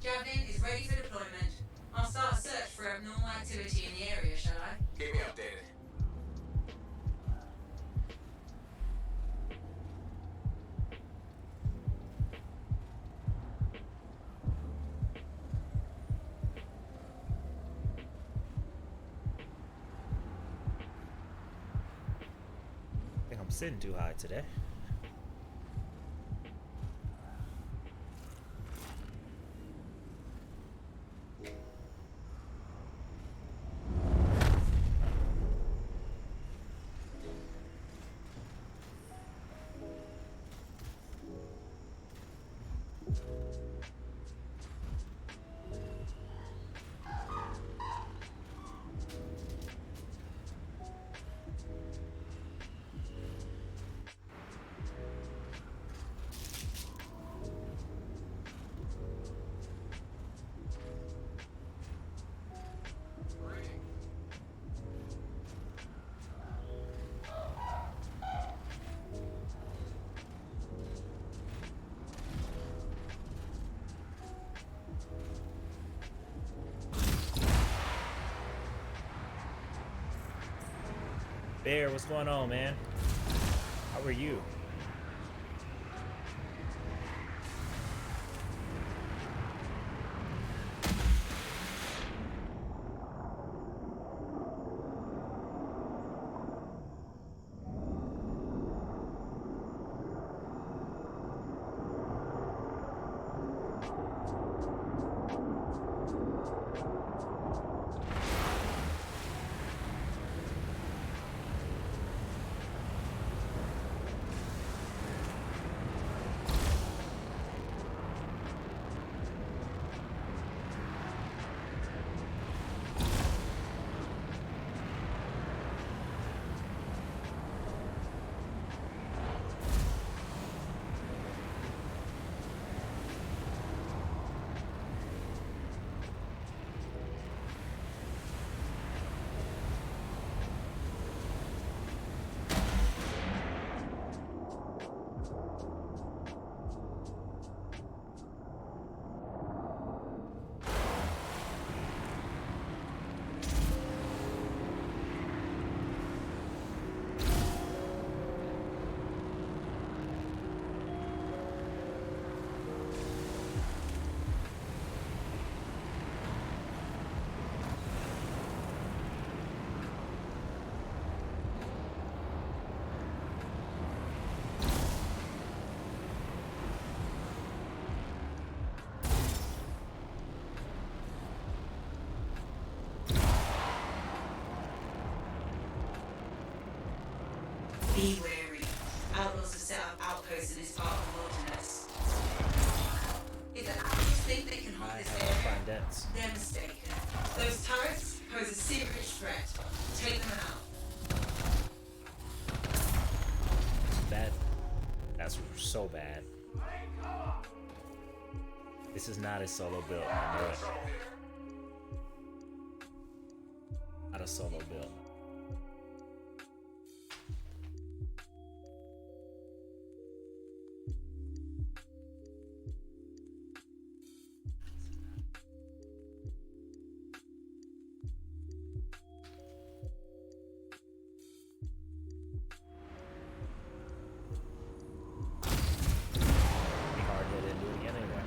Javelin is ready for deployment. I'll start a search for abnormal activity in the area, shall I? Keep me updated. I think I'm sitting too high today. Bear, what's going on, man? How are you? Be wary. Outlaws have set up outposts in this part of the wilderness. If the outlaws think they can hold this area, Find debts. they're mistaken. Those turrets pose a serious threat. Take them out. Bad. That's so bad. This is not a solo build. I know it. Not a solo build. Be hard to do it again anyway.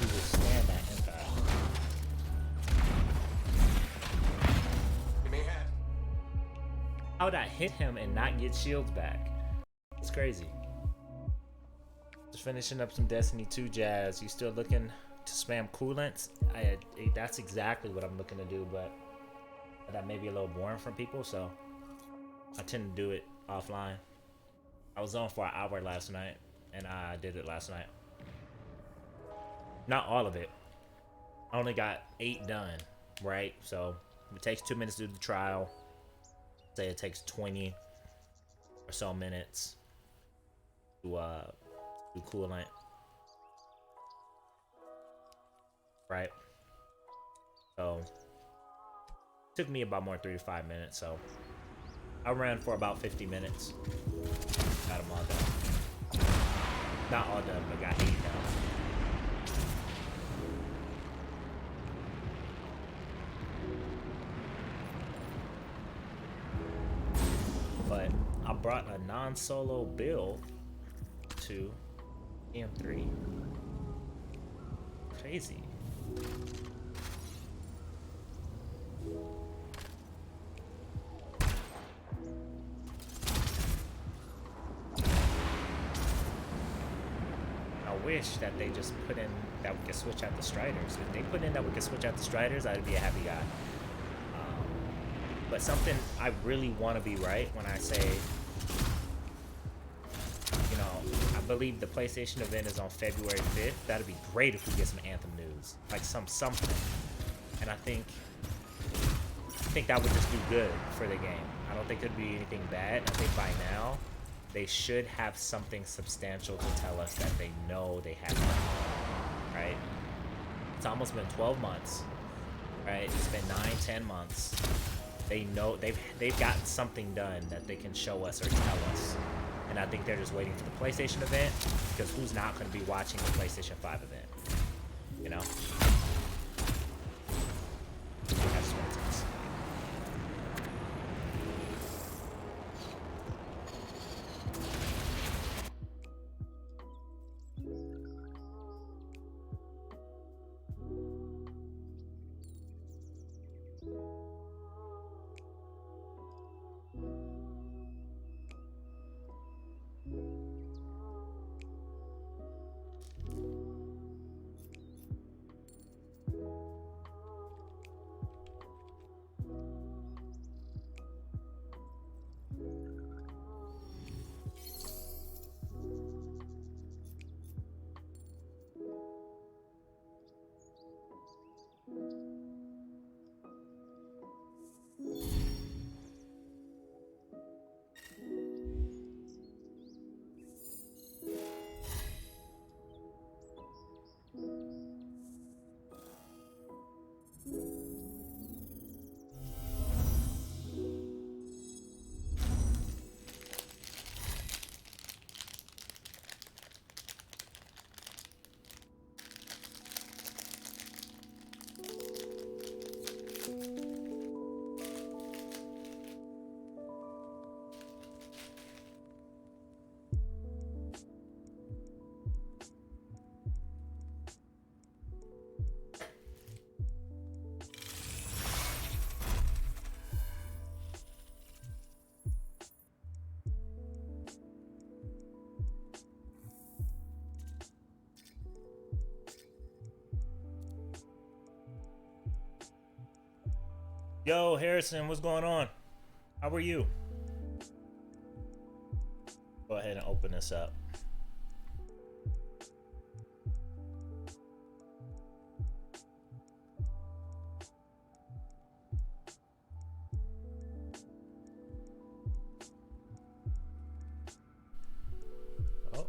to withstand that impact. You may have. How would I hit him and not get shields back? It's crazy. Just finishing up some Destiny 2 jazz. You still looking to spam coolants? That's exactly what I'm looking to do, but that may be a little boring for people, so I tend to do it offline. I was on for an hour last night, and I did it last night. Not all of it. I only got 8 done, right? So it takes 2 minutes to do the trial. Say it takes 20 or so minutes to do coolant, right? So it took me about more 3 to 5 minutes. So I ran for about 50 minutes. Got them all done. Not all done, but got 8 done. But I brought a non-solo build to EM3. Crazy. I wish that they just put in that we could switch out the striders. If they put in that we could switch out the striders, I'd be a happy guy. But something I really want to be right when I say, you know, I believe the PlayStation event is on February 5th. That'd be great if we get some Anthem news, like something. And I think that would just do good for the game. I don't think there'd be anything bad. I think by now they should have something substantial to tell us that they know they have, right? It's almost been 12 months, right? It's been 9-10 months. They know they've gotten something done that they can show us or tell us, and I think they're just waiting for the PlayStation event, because who's not going to be watching the PlayStation 5 event, you know? That's what it is. Yo, Harrison, what's going on? How are you? Go ahead and open this up. Oh.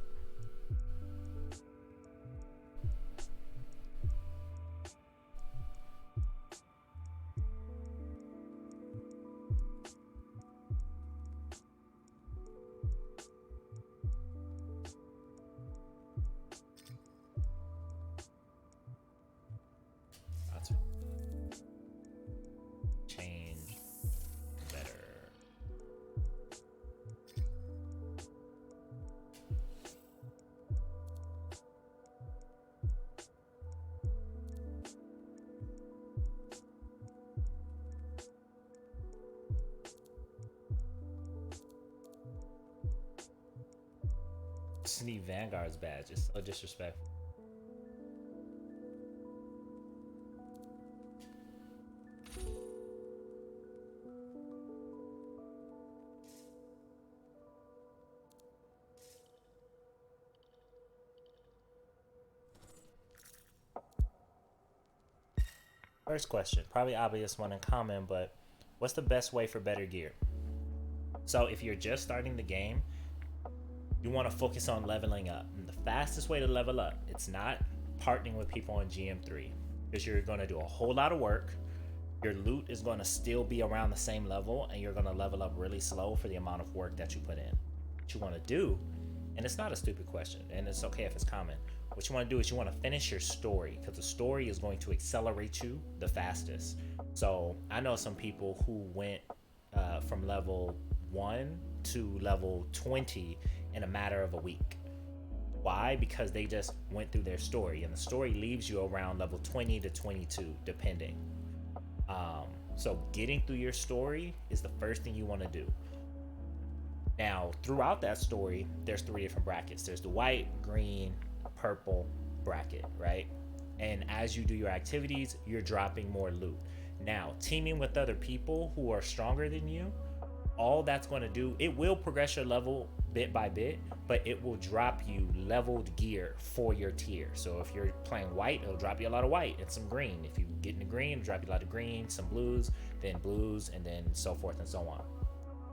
person need Vanguard's badge. It's so disrespectful. First question, probably obvious one in common, but what's the best way for better gear? So if you're just starting the game, you want to focus on leveling up. And the fastest way to level up, it's not partnering with people on GM3, because you're going to do a whole lot of work. Your loot is going to still be around the same level, and you're going to level up really slow for the amount of work that you put in. What you want to do, and it's not a stupid question, and it's okay if it's common. What you want to do is you want to finish your story, because the story is going to accelerate you the fastest. So I know some people who went from level 1 to level 20 in a matter of a week. Why? Because they just went through their story, and the story leaves you around level 20 to 22 depending. So getting through your story is the first thing you want to do. Now throughout that story, there's 3 different brackets. There's the white, green, purple bracket, right? And as you do your activities, you're dropping more loot. Now teaming with other people who are stronger than you, all that's going to do, it will progress your level bit by bit, but it will drop you leveled gear for your tier. So if you're playing white, it'll drop you a lot of white and some green. If you get into green, it'll drop you a lot of green, some blues, and then so forth and so on.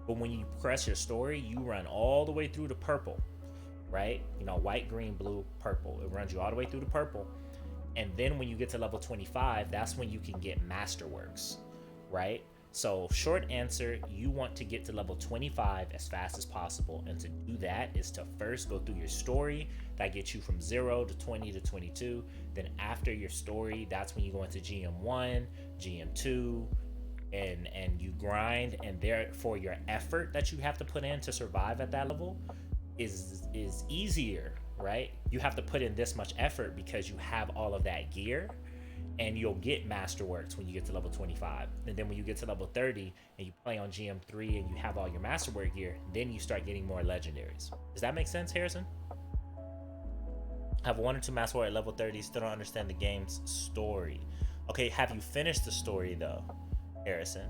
But when you progress your story, you run all the way through to purple, right? You know, white, green, blue, purple. It runs you all the way through to purple. And then when you get to level 25, that's when you can get masterworks, right? So short answer, you want to get to level 25 as fast as possible. And to do that is to first go through your story. That gets you from 0 to 20 to 22. Then after your story, that's when you go into GM1, GM2, and you grind. And therefore your effort that you have to put in to survive at that level is easier, right? You have to put in this much effort because you have all of that gear. And you'll get masterworks when you get to level 25. And then when you get to level 30 and you play on GM3 and you have all your masterwork gear, then you start getting more legendaries. Does that make sense, Harrison? I have 1 or 2 masterwork at level 30, still don't understand the game's story. Okay, have you finished the story though, Harrison?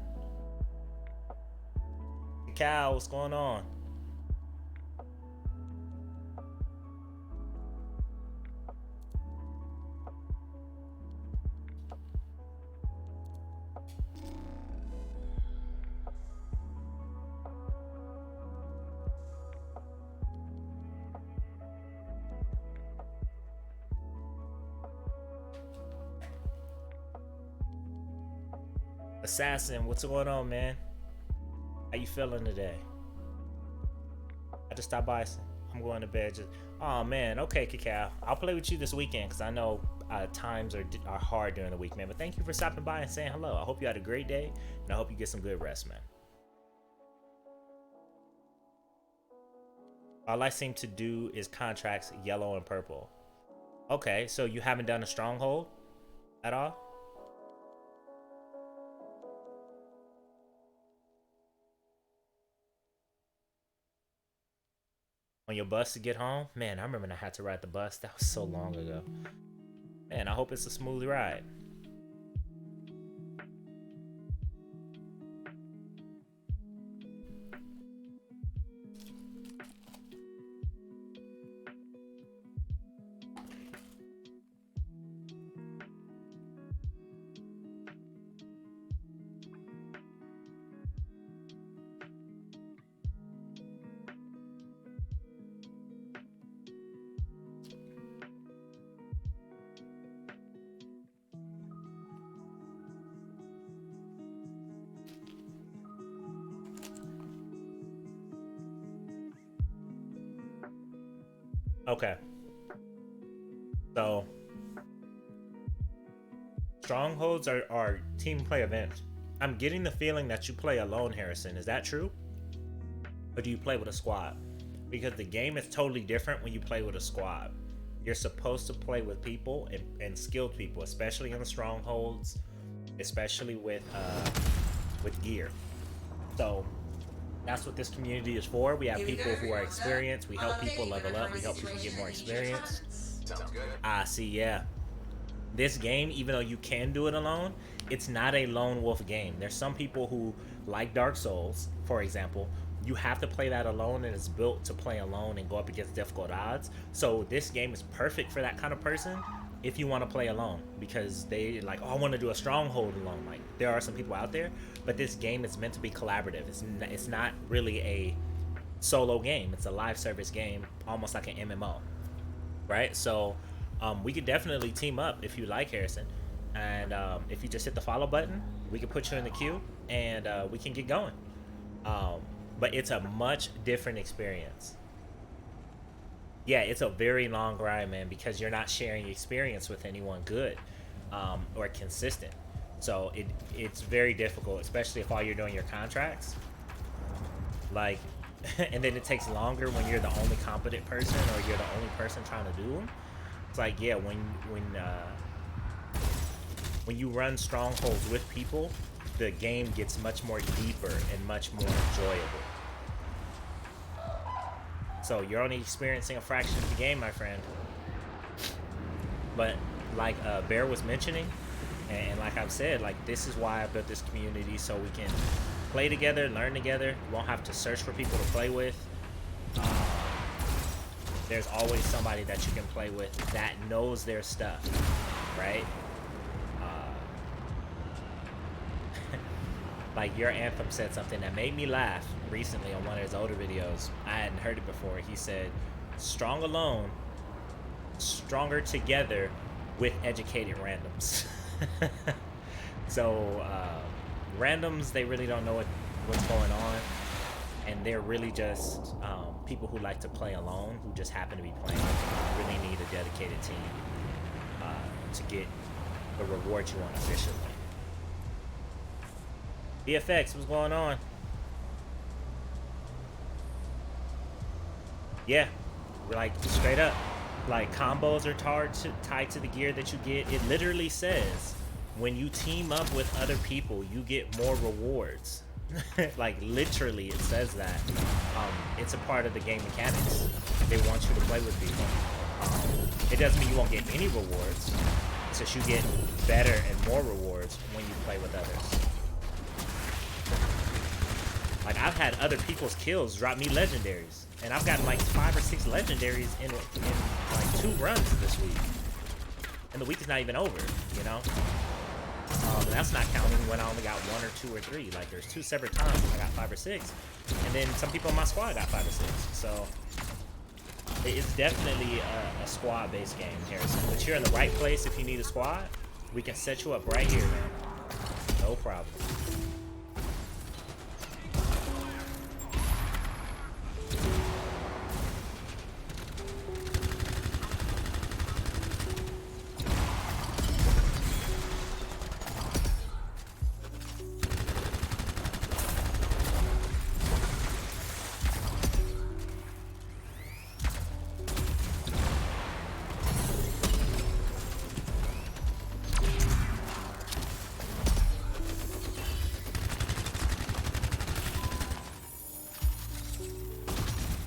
Cal, what's going on? Assassin, what's going on, man? How you feeling today? I just stopped by. I'm going to bed. Oh man, okay, Cacao. I'll play with you this weekend because I know times are hard during the week, man. But thank you for stopping by and saying hello. I hope you had a great day, and I hope you get some good rest, man. All I seem to do is contracts yellow and purple. Okay, so you haven't done a stronghold at all? On your bus to get home? Man, I remember when I had to ride the bus. That was so long ago. Man, I hope it's a smooth ride. Okay. So, strongholds are team play events. I'm getting the feeling that you play alone, Harrison. Is that true? Or do you play with a squad? Because the game is totally different when you play with a squad. You're supposed to play with people and skilled people, especially in the strongholds, especially with gear. So, That's what this community is for. We have Here we go, people who are everyone's up. experienced. We help Okay, people you're level gonna up. We find a help people get situation more that needs your experience. talents. Sounds good. Ah, see, yeah. This game, even though you can do it alone, it's not a lone wolf game. There's some people who like Dark Souls, for example. You have to play that alone, and it's built to play alone and go up against difficult odds. So this game is perfect for that kind of person if you want to play alone, because they like, oh, I want to do a stronghold alone. Like, there are some people out there, but this game is meant to be collaborative. It's not really a solo game. It's a live service game, almost like an MMO, right? So we could definitely team up if you like, Harrison. And if you just hit the follow button, we can put you in the queue, and we can get going. But it's a much different experience. Yeah, it's a very long grind, man, because you're not sharing experience with anyone good or consistent. So it's very difficult, especially if all you're doing your contracts. Like, and then it takes longer when you're the only competent person or you're the only person trying to do them. It's like, yeah, when you run strongholds with people, the game gets much more deeper and much more enjoyable. So you're only experiencing a fraction of the game, my friend. But like Bear was mentioning, and like I've said, like, this is why I built this community, so we can play together, learn together. You won't have to search for people to play with. There's always somebody that you can play with that knows their stuff, right? Like, your Anthem said something that made me laugh recently on one of his older videos. I hadn't heard it before. He said, strong alone, stronger together with educated randoms. So randoms, they really don't know what's going on, and they're really just people who like to play alone, who just happen to be playing. You really need a dedicated team to get the reward you want efficiently. BFX, what's going on? Yeah, like, straight up, like, combos are tied to the gear that you get. It literally says when you team up with other people, you get more rewards. Like, literally, it says that. It's a part of the game mechanics. They want you to play with people. It doesn't mean you won't get any rewards. It's just you get better and more rewards when you play with others. Like, I've had other people's kills drop me legendaries, and I've gotten like 5 or 6 legendaries in like 2 runs this week, and the week is not even over, you know. And that's not counting when I only got 1 or 2 or 3. Like, there's 2 separate times I got 5 or 6, and then some people in my squad got 5 or 6. So it's definitely a squad-based game, Harrison. But you're in the right place if you need a squad. We can set you up right here, man. No problem.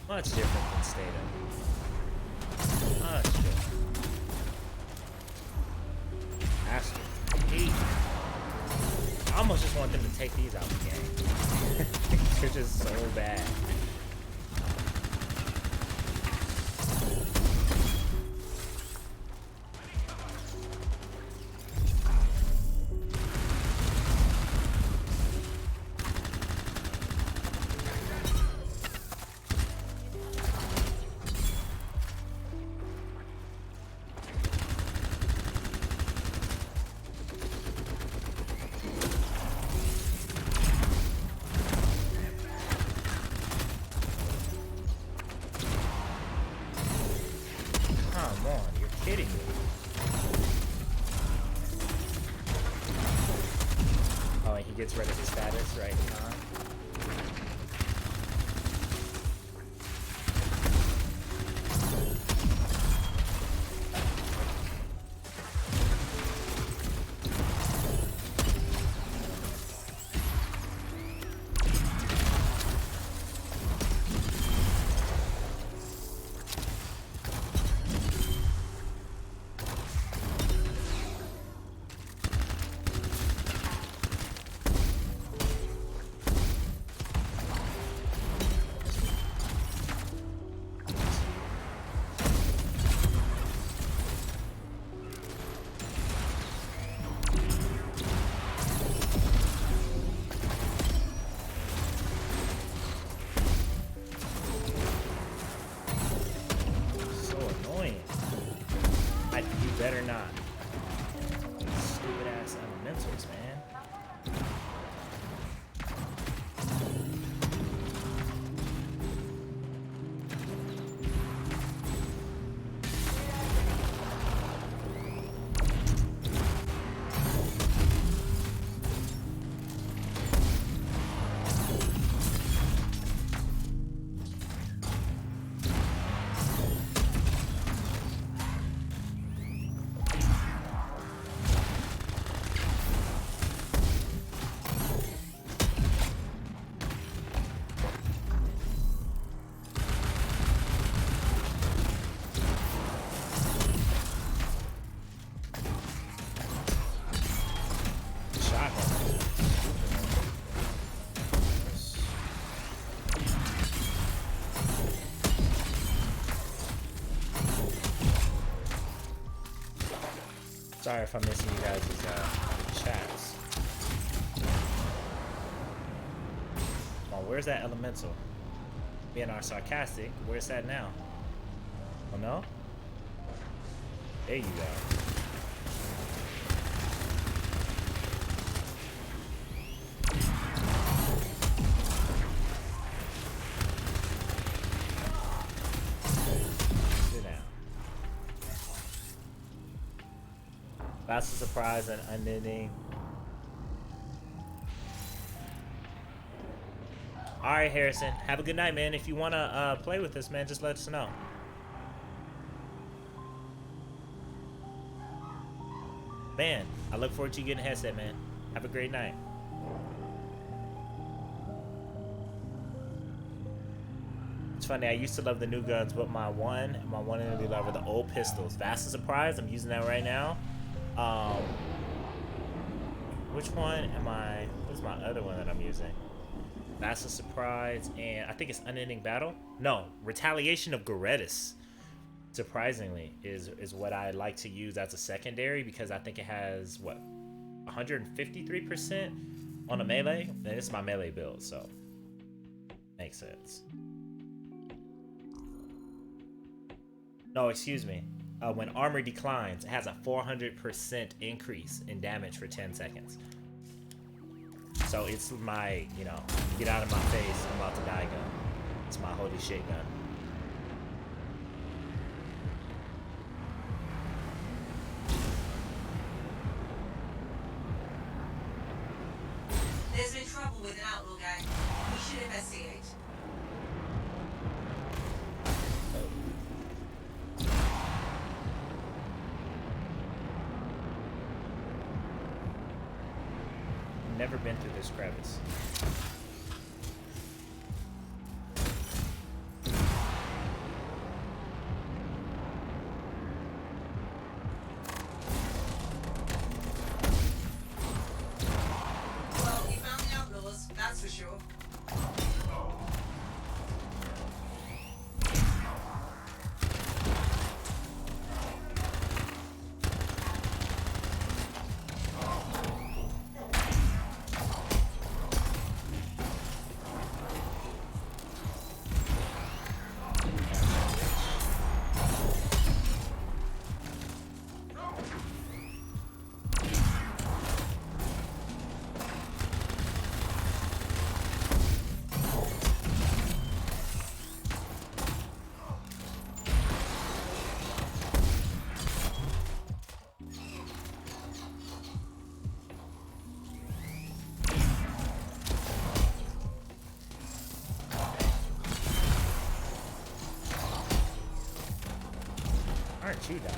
Much different than Stato. Much different. Aster. I almost just want them to take these out of the game. They're just so bad. Kidding me. Oh, and he gets rid of his status right now. better not. Stupid ass elementals, man. Sorry if I'm missing you guys' chats. Come on, where's that elemental? Being our sarcastic, where's that now? Oh no? There you go. That's a surprise and unending. Alright, Harrison. Have a good night, man. If you want to play with us, man, just let us know. Man, I look forward to you getting a headset, man. Have a great night. It's funny, I used to love the new guns, but my one and only love are the old pistols. Vast surprise, I'm using that right now. Which one am I? What's my other one that I'm using? That's a surprise, and I think it's Unending Battle. No, Retaliation of Goretis. Surprisingly, is what I like to use as a secondary because I think it has what 153% on a melee, and it's my melee build, so makes sense. No, excuse me. When armor declines, it has a 400% increase in damage for 10 seconds. So it's my, you know, get out of my face, I'm about to die gun. It's my holy shit gun. There's been trouble with an outlaw gang. We should investigate. Never been through this crevice. Well, we found the outlaws, that's for sure. Aren't you dying?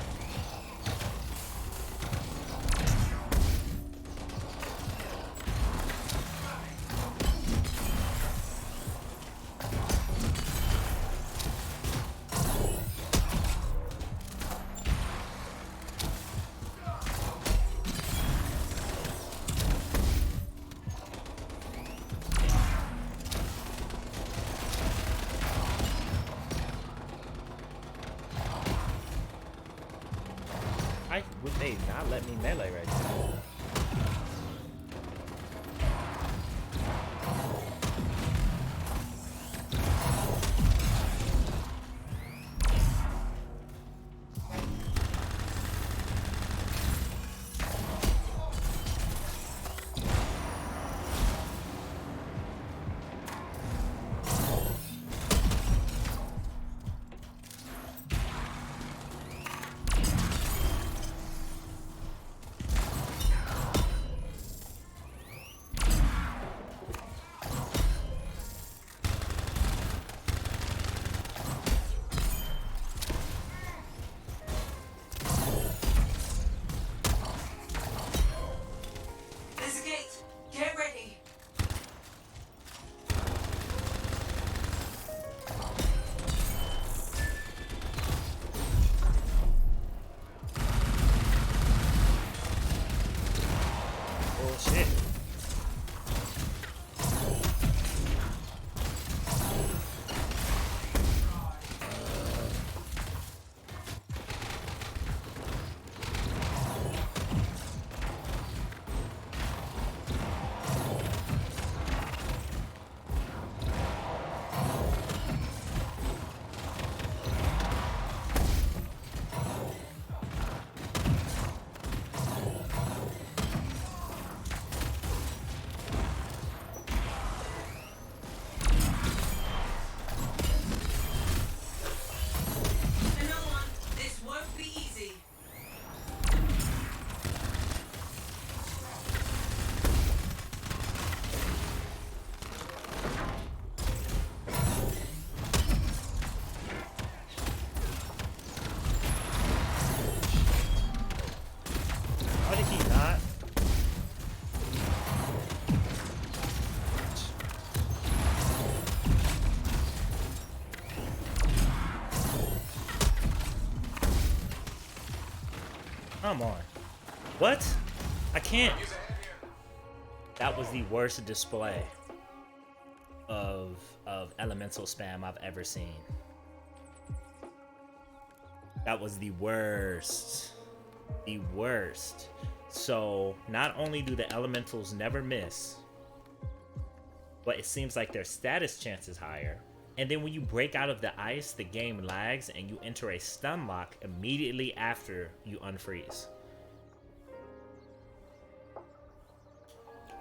Why would they not let me melee right now? Come on. What? I can't. Use a hand here. That was the worst display of elemental spam I've ever seen. That was the worst. The worst. So not only do the elementals never miss, but it seems like their status chance is higher. And then when you break out of the ice, the game lags and you enter a stun lock immediately after you unfreeze.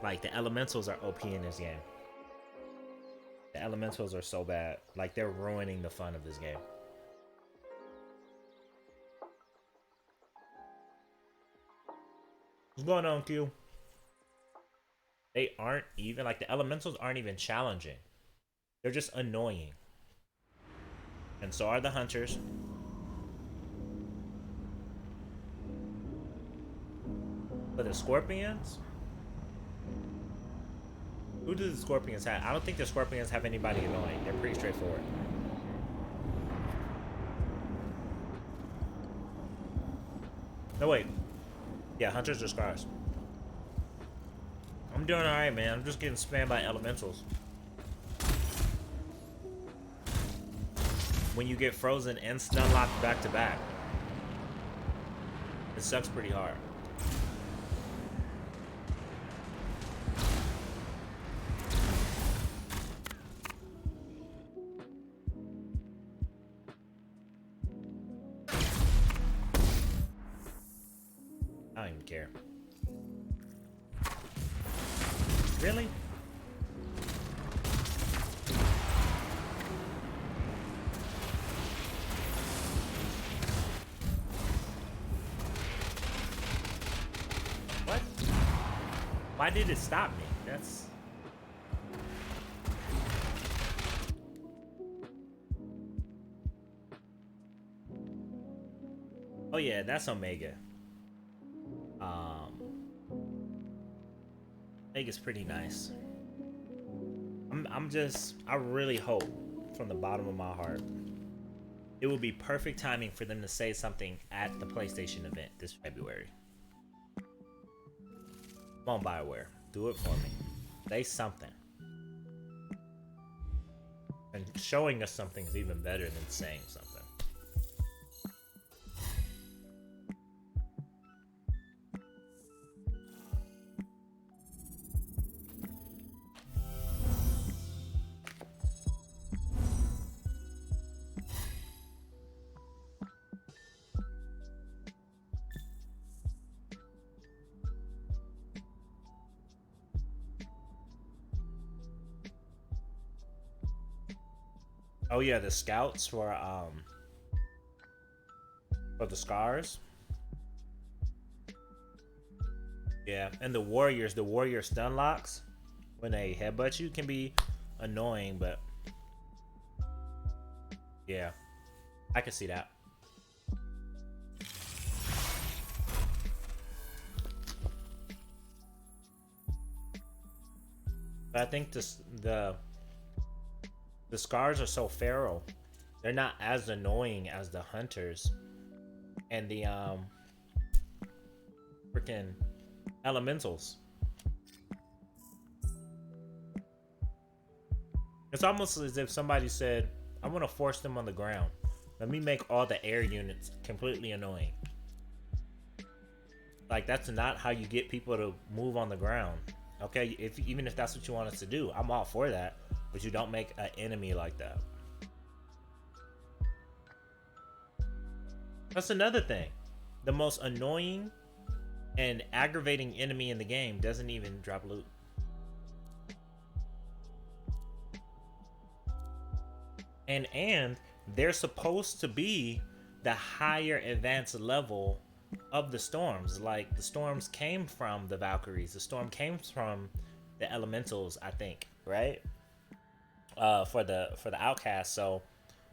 Like, the elementals are OP in this game. The elementals are so bad. Like, they're ruining the fun of this game. What's going on, Q? They aren't even, like, the elementals aren't even challenging. They're just annoying. And so are the hunters. But the scorpions? Who do the scorpions have? I don't think the scorpions have anybody annoying. They're pretty straightforward. No, wait. Yeah, hunters are scars. I'm doing alright, man. I'm just getting spammed by elementals. When you get frozen and stun locked back to back, it sucks pretty hard. I don't even care. Really? What? Why did it stop me? That's... Oh yeah, that's Omega. Omega's pretty nice. I really hope from the bottom of my heart it will be perfect timing for them to say something at the PlayStation event this February. Come on, BioWare. Do it for me. Say something. And showing us something is even better than saying something. Oh yeah, the scouts for the scars. Yeah, and the warrior stun locks when they headbutt you can be annoying, but yeah, I can see that. But I think the scars are so feral. They're not as annoying as the hunters and the freaking elementals. It's almost as if somebody said, I want to force them on the ground. Let me make all the air units completely annoying. Like, that's not how you get people to move on the ground. Okay, even if that's what you want us to do, I'm all for that. But you don't make an enemy like that. That's another thing. The most annoying and aggravating enemy in the game doesn't even drop loot. And they're supposed to be the higher advanced level of the storms. Like, the storms came from the Valkyries. The storm came from the elementals, I think, right? For the outcast. So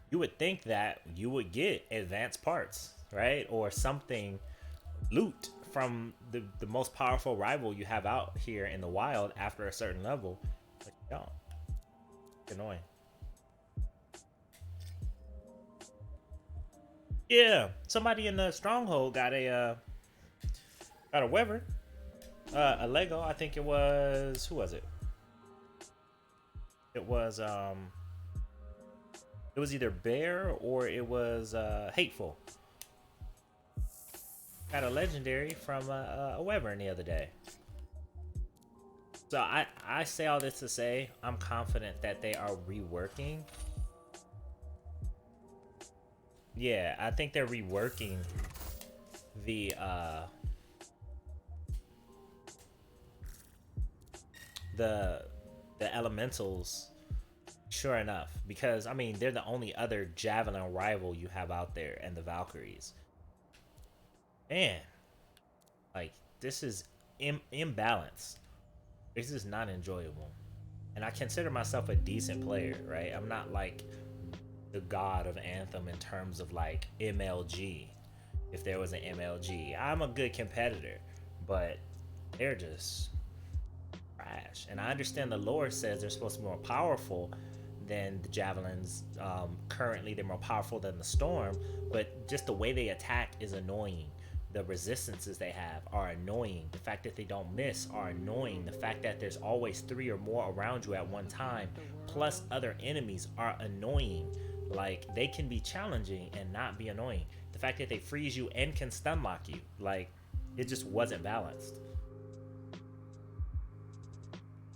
you would think that you would get advanced parts, right? Or something, loot from the most powerful rival you have out here in the wild after a certain level. But you don't. It's annoying. Yeah, somebody in the stronghold got a Got a Weber. A Lego. I think it was. Who was it? It was It was either Bear or it was Hateful. Got a legendary from a Wyvern the other day. So I say all this to say I'm confident that they are reworking. Yeah, I think they're reworking the elementals. Sure enough, because I mean they're the only other javelin rival you have out there, and the Valkyries. Man, like this is imbalanced. This is not enjoyable, and I consider myself a decent player, right? I'm not like the god of Anthem in terms of like MLG. If there was an MLG, I'm a good competitor, but they're just trash. And I understand the lore says they're supposed to be more powerful than the javelins. Currently they're more powerful than the storm, but just the way they attack is annoying. The resistances they have are annoying. The fact that they don't miss are annoying. The fact that there's always 3 or more around you at one time plus other enemies are annoying. Like they can be challenging and not be annoying. The fact that they freeze you and can stun lock you, like it just wasn't balanced.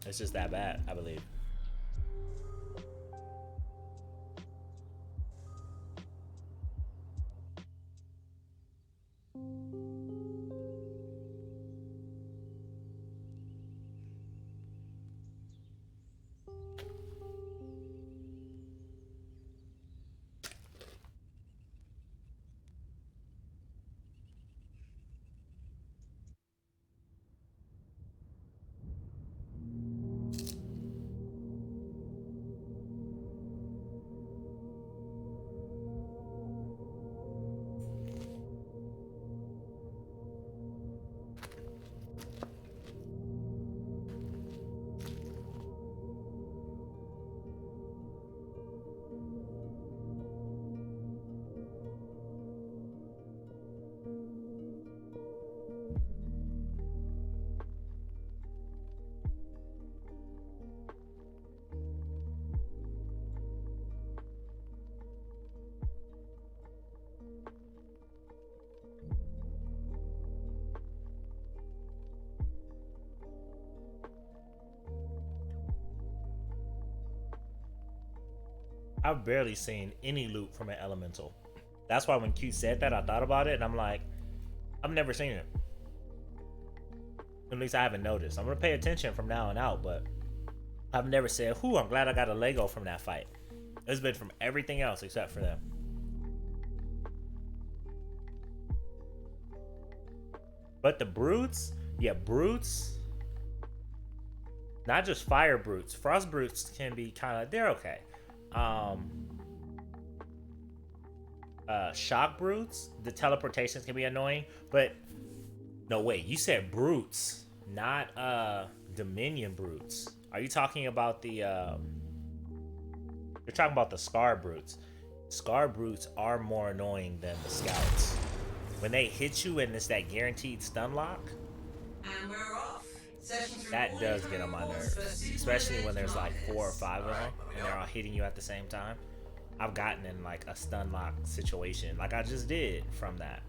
It's just that bad, I believe. I've barely seen any loot from an elemental. That's why when Q said that, I thought about it, and I'm like, I've never seen it. At least I haven't noticed. I'm gonna pay attention from now on out, but I've never said, "Whew, I'm glad I got a Lego from that fight." It's been from everything else except for them. But the brutes, yeah, brutes. Not just fire brutes. Frost brutes can be kind of, they're okay. Shock brutes, the teleportations can be annoying, but no, wait, you said brutes, not dominion brutes. Are you talking about the you're talking about the scar brutes? Scar brutes are more annoying than the scouts. When they hit you and it's that guaranteed stun lock, And we're off. that does get on my nerves, especially when there's like 4 or 5 of them and they're all hitting you at the same time. I've gotten in like a stun lock situation, like I just did from that.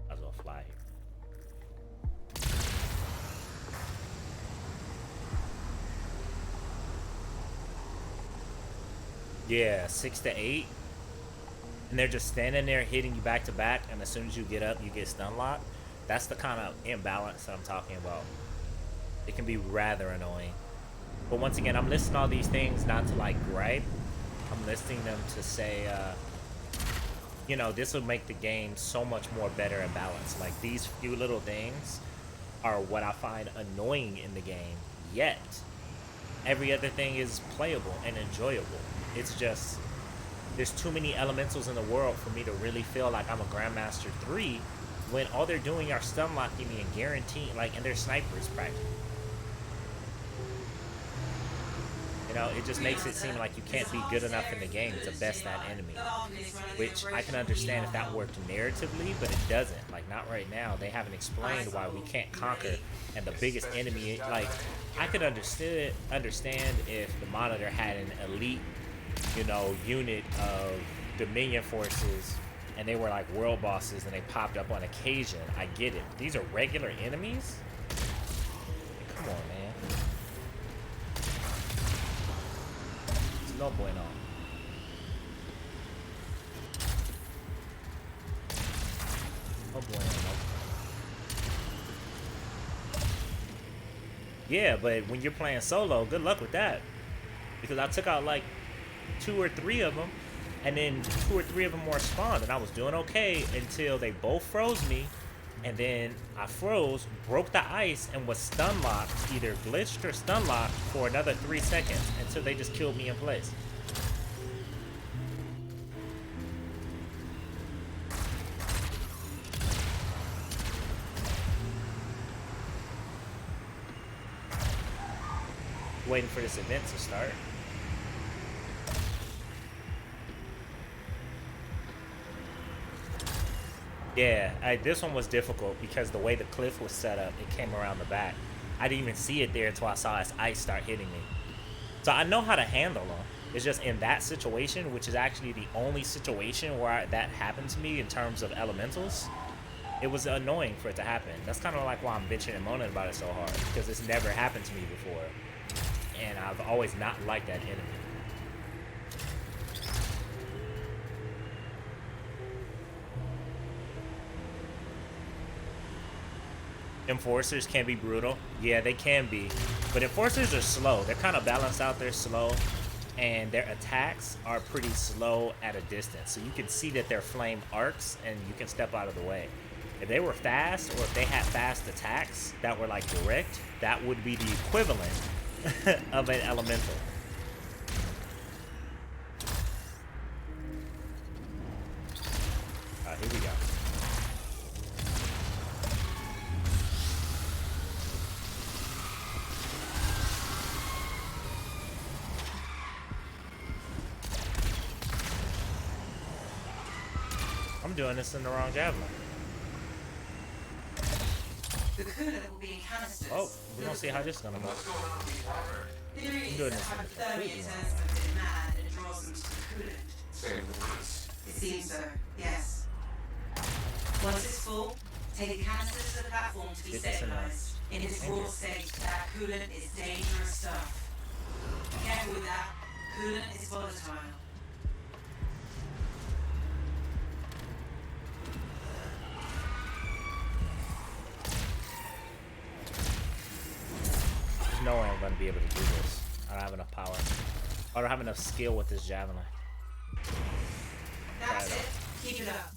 Might as well fly here. Yeah, 6 to 8. And they're just standing there hitting you back to back, and as soon as you get up, you get stun locked. That's the kind of imbalance that I'm talking about. It can be rather annoying. But once again, I'm listing all these things not to like gripe. I'm listing them to say, you know, this will make the game so much more better and balanced. Like these few little things are what I find annoying in the game, yet every other thing is playable and enjoyable. It's just, there's too many elementals in the world for me to really feel like I'm a Grandmaster 3 when all they're doing are stun locking me and guaranteeing, like, and they're snipers practically. You know, it just makes it seem like you can't be good enough in the game to best that enemy. Which I can understand if that worked narratively, but it doesn't. Like, not right now. They haven't explained why we can't conquer. And the biggest enemy, like, I could understand if the Monitor had an elite, you know, unit of Dominion forces and they were like world bosses and they popped up on occasion. I get it. These are regular enemies? Come on, man. It's no bueno. No bueno. Yeah, but when you're playing solo, good luck with that. Because I took out like 2 or 3 of them, and then 2 or 3 of them more spawned, and I was doing okay until they both froze me, and then I froze, broke the ice, and was stun locked, either glitched or stun locked for another 3 seconds until they just killed me in place. Waiting for this event to start. Yeah, this one was difficult because the way the cliff was set up, it came around the back. I didn't even see it there until I saw his ice start hitting me. So I know how to handle them. It's just in that situation, which is actually the only situation where that happened to me in terms of elementals, it was annoying for it to happen. That's kind of like why I'm bitching and moaning about it so hard, because it's never happened to me before. And I've always not liked that enemy. Enforcers can be brutal. Yeah, they can be. But enforcers are slow. They're kind of balanced out. They're slow. And their attacks are pretty slow at a distance. So you can see that they're flame arcs and you can step out of the way. If they were fast, or if they had fast attacks that were like direct, that would be the equivalent of an elemental. Here we go. I'm doing this in the wrong javelin. The coolant will be in canisters. Oh, we're gonna see how this is gonna go. Theory is doing that this in the hypothermia complete turns wrong. them a bit mad and draws them to the coolant. Same words. It seems so, yes. Once it's full, take the canisters to the platform to be Get this in there. stabilized. In its raw state, that coolant is dangerous stuff. Be careful with that. Coolant is volatile. There's no way I'm gonna be able to do this. I don't have enough power. I don't have enough skill with this javelin. That's Right it. Keep it up.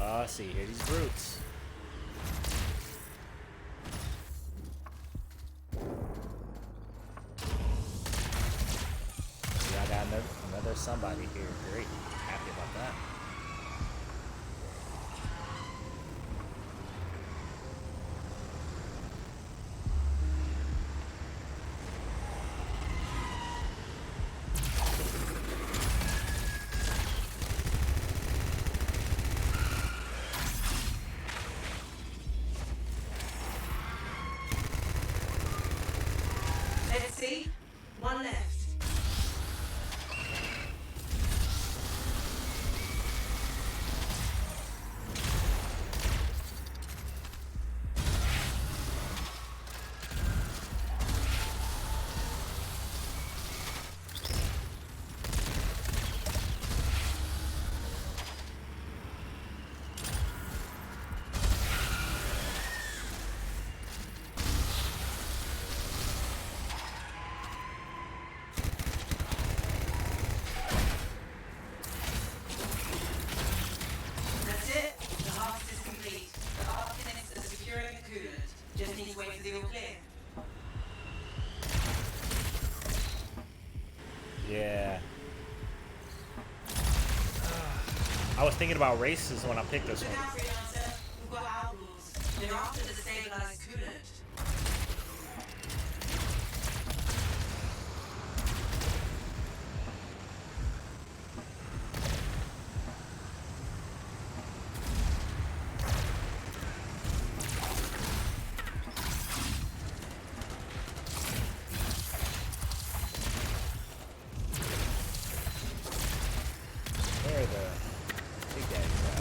Oh, I see. Here, these brutes. See, I got another somebody here. Great. Happy about that. Let's see. One left. thinking about races when I picked this Look one. out for yourself. We've got our rules. They're after the stabilized coolant. Where are the big guys at?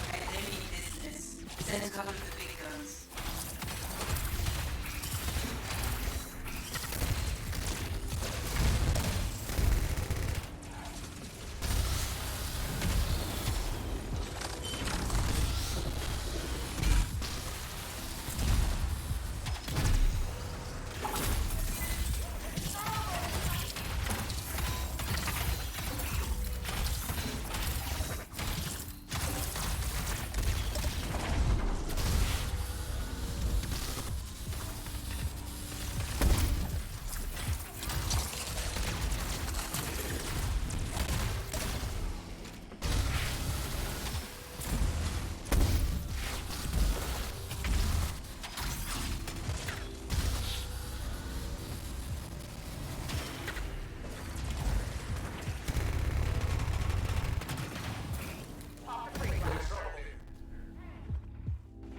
Okay, they mean business. Send a couple of the big guns.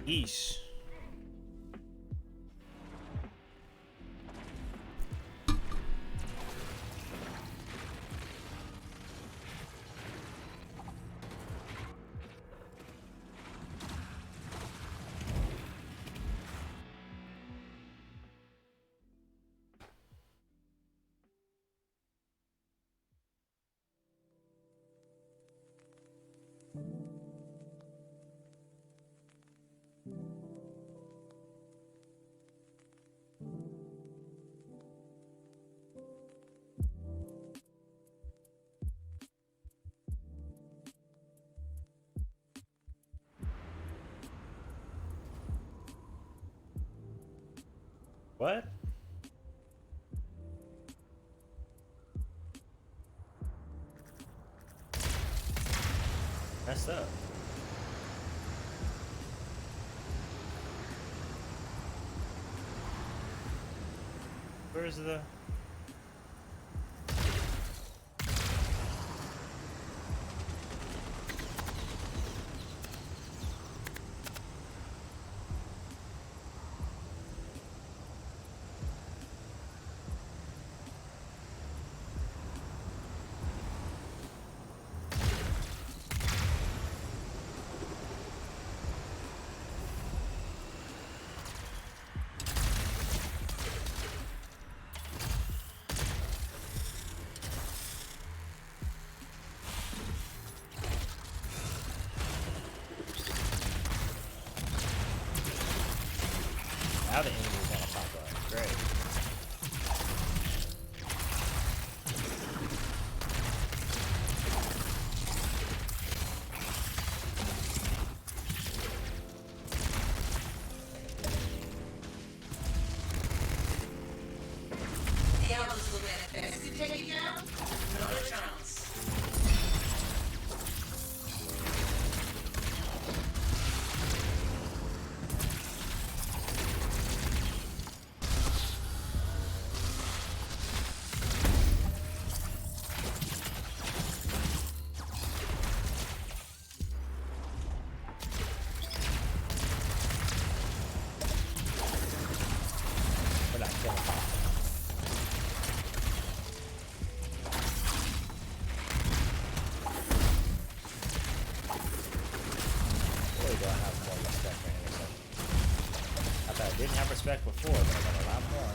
Yeesh. What? Messed up. Where's the... Now the enemies want to pop up. Great. The others will manifest to take you down. Not a chance. have respect before, but I got a lot more.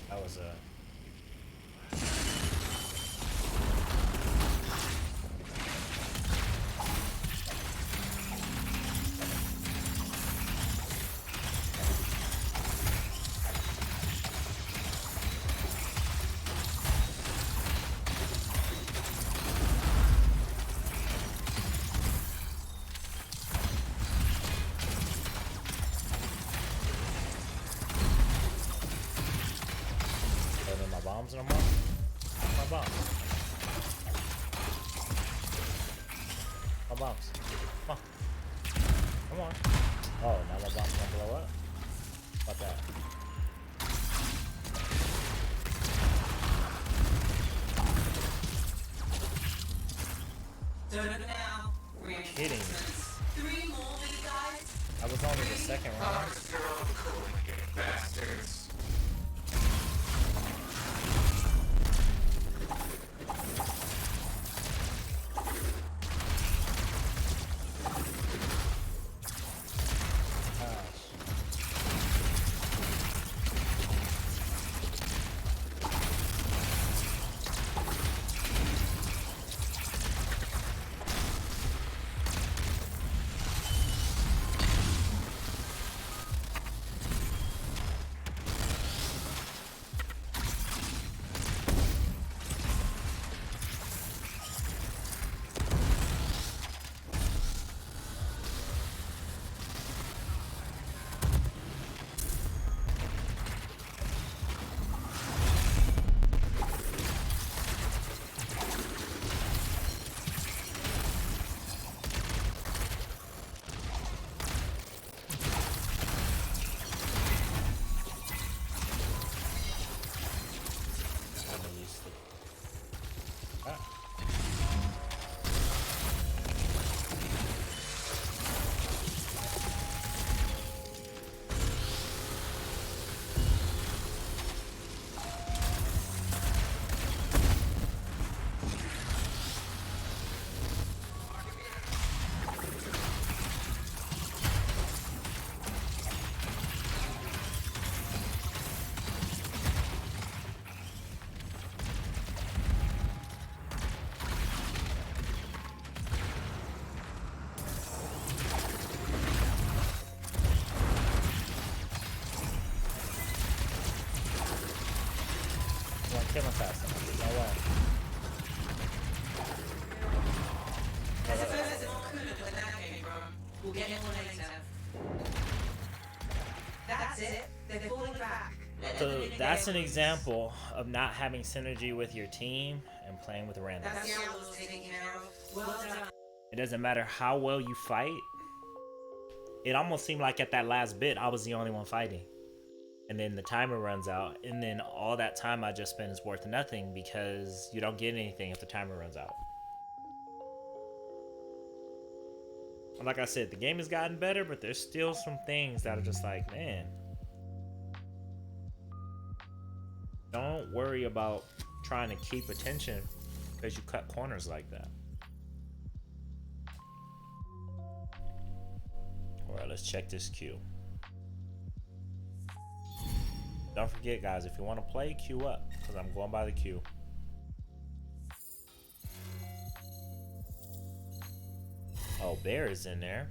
That was a... my bombs no more? My bombs. My bombs. Come on. Come on. Oh, now my bombs gonna blow up? What that? Don't now. Kidding me. 3 more, you guys. That was only the second round. Bastards. Kill him fast enough. No way. I suppose it's more cooler where that came from. We'll get more later. That's it. They're falling back. So that's an example of not having synergy with your team and playing with randoms. That's the outlaws taken care of. Well done. It doesn't matter how well you fight. It almost seemed like at that last bit, I was the only one fighting. And then the timer runs out, and then all that time I just spent is worth nothing because you don't get anything if the timer runs out. And like I said, the game has gotten better, but there's still some things that are just like, man. Don't worry about trying to keep attention because you cut corners like that. Alright, let's check this queue. Don't forget, guys, if you want to play, queue up, because I'm going by the queue. Oh, Bear is in there.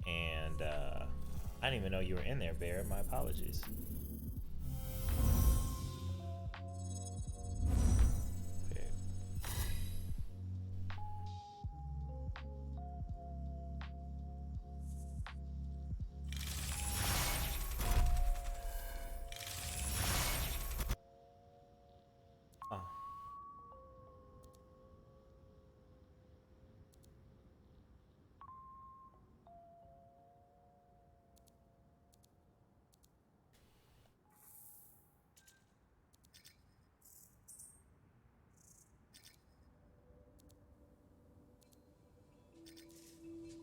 And I didn't even know you were in there, Bear. My apologies. Okay.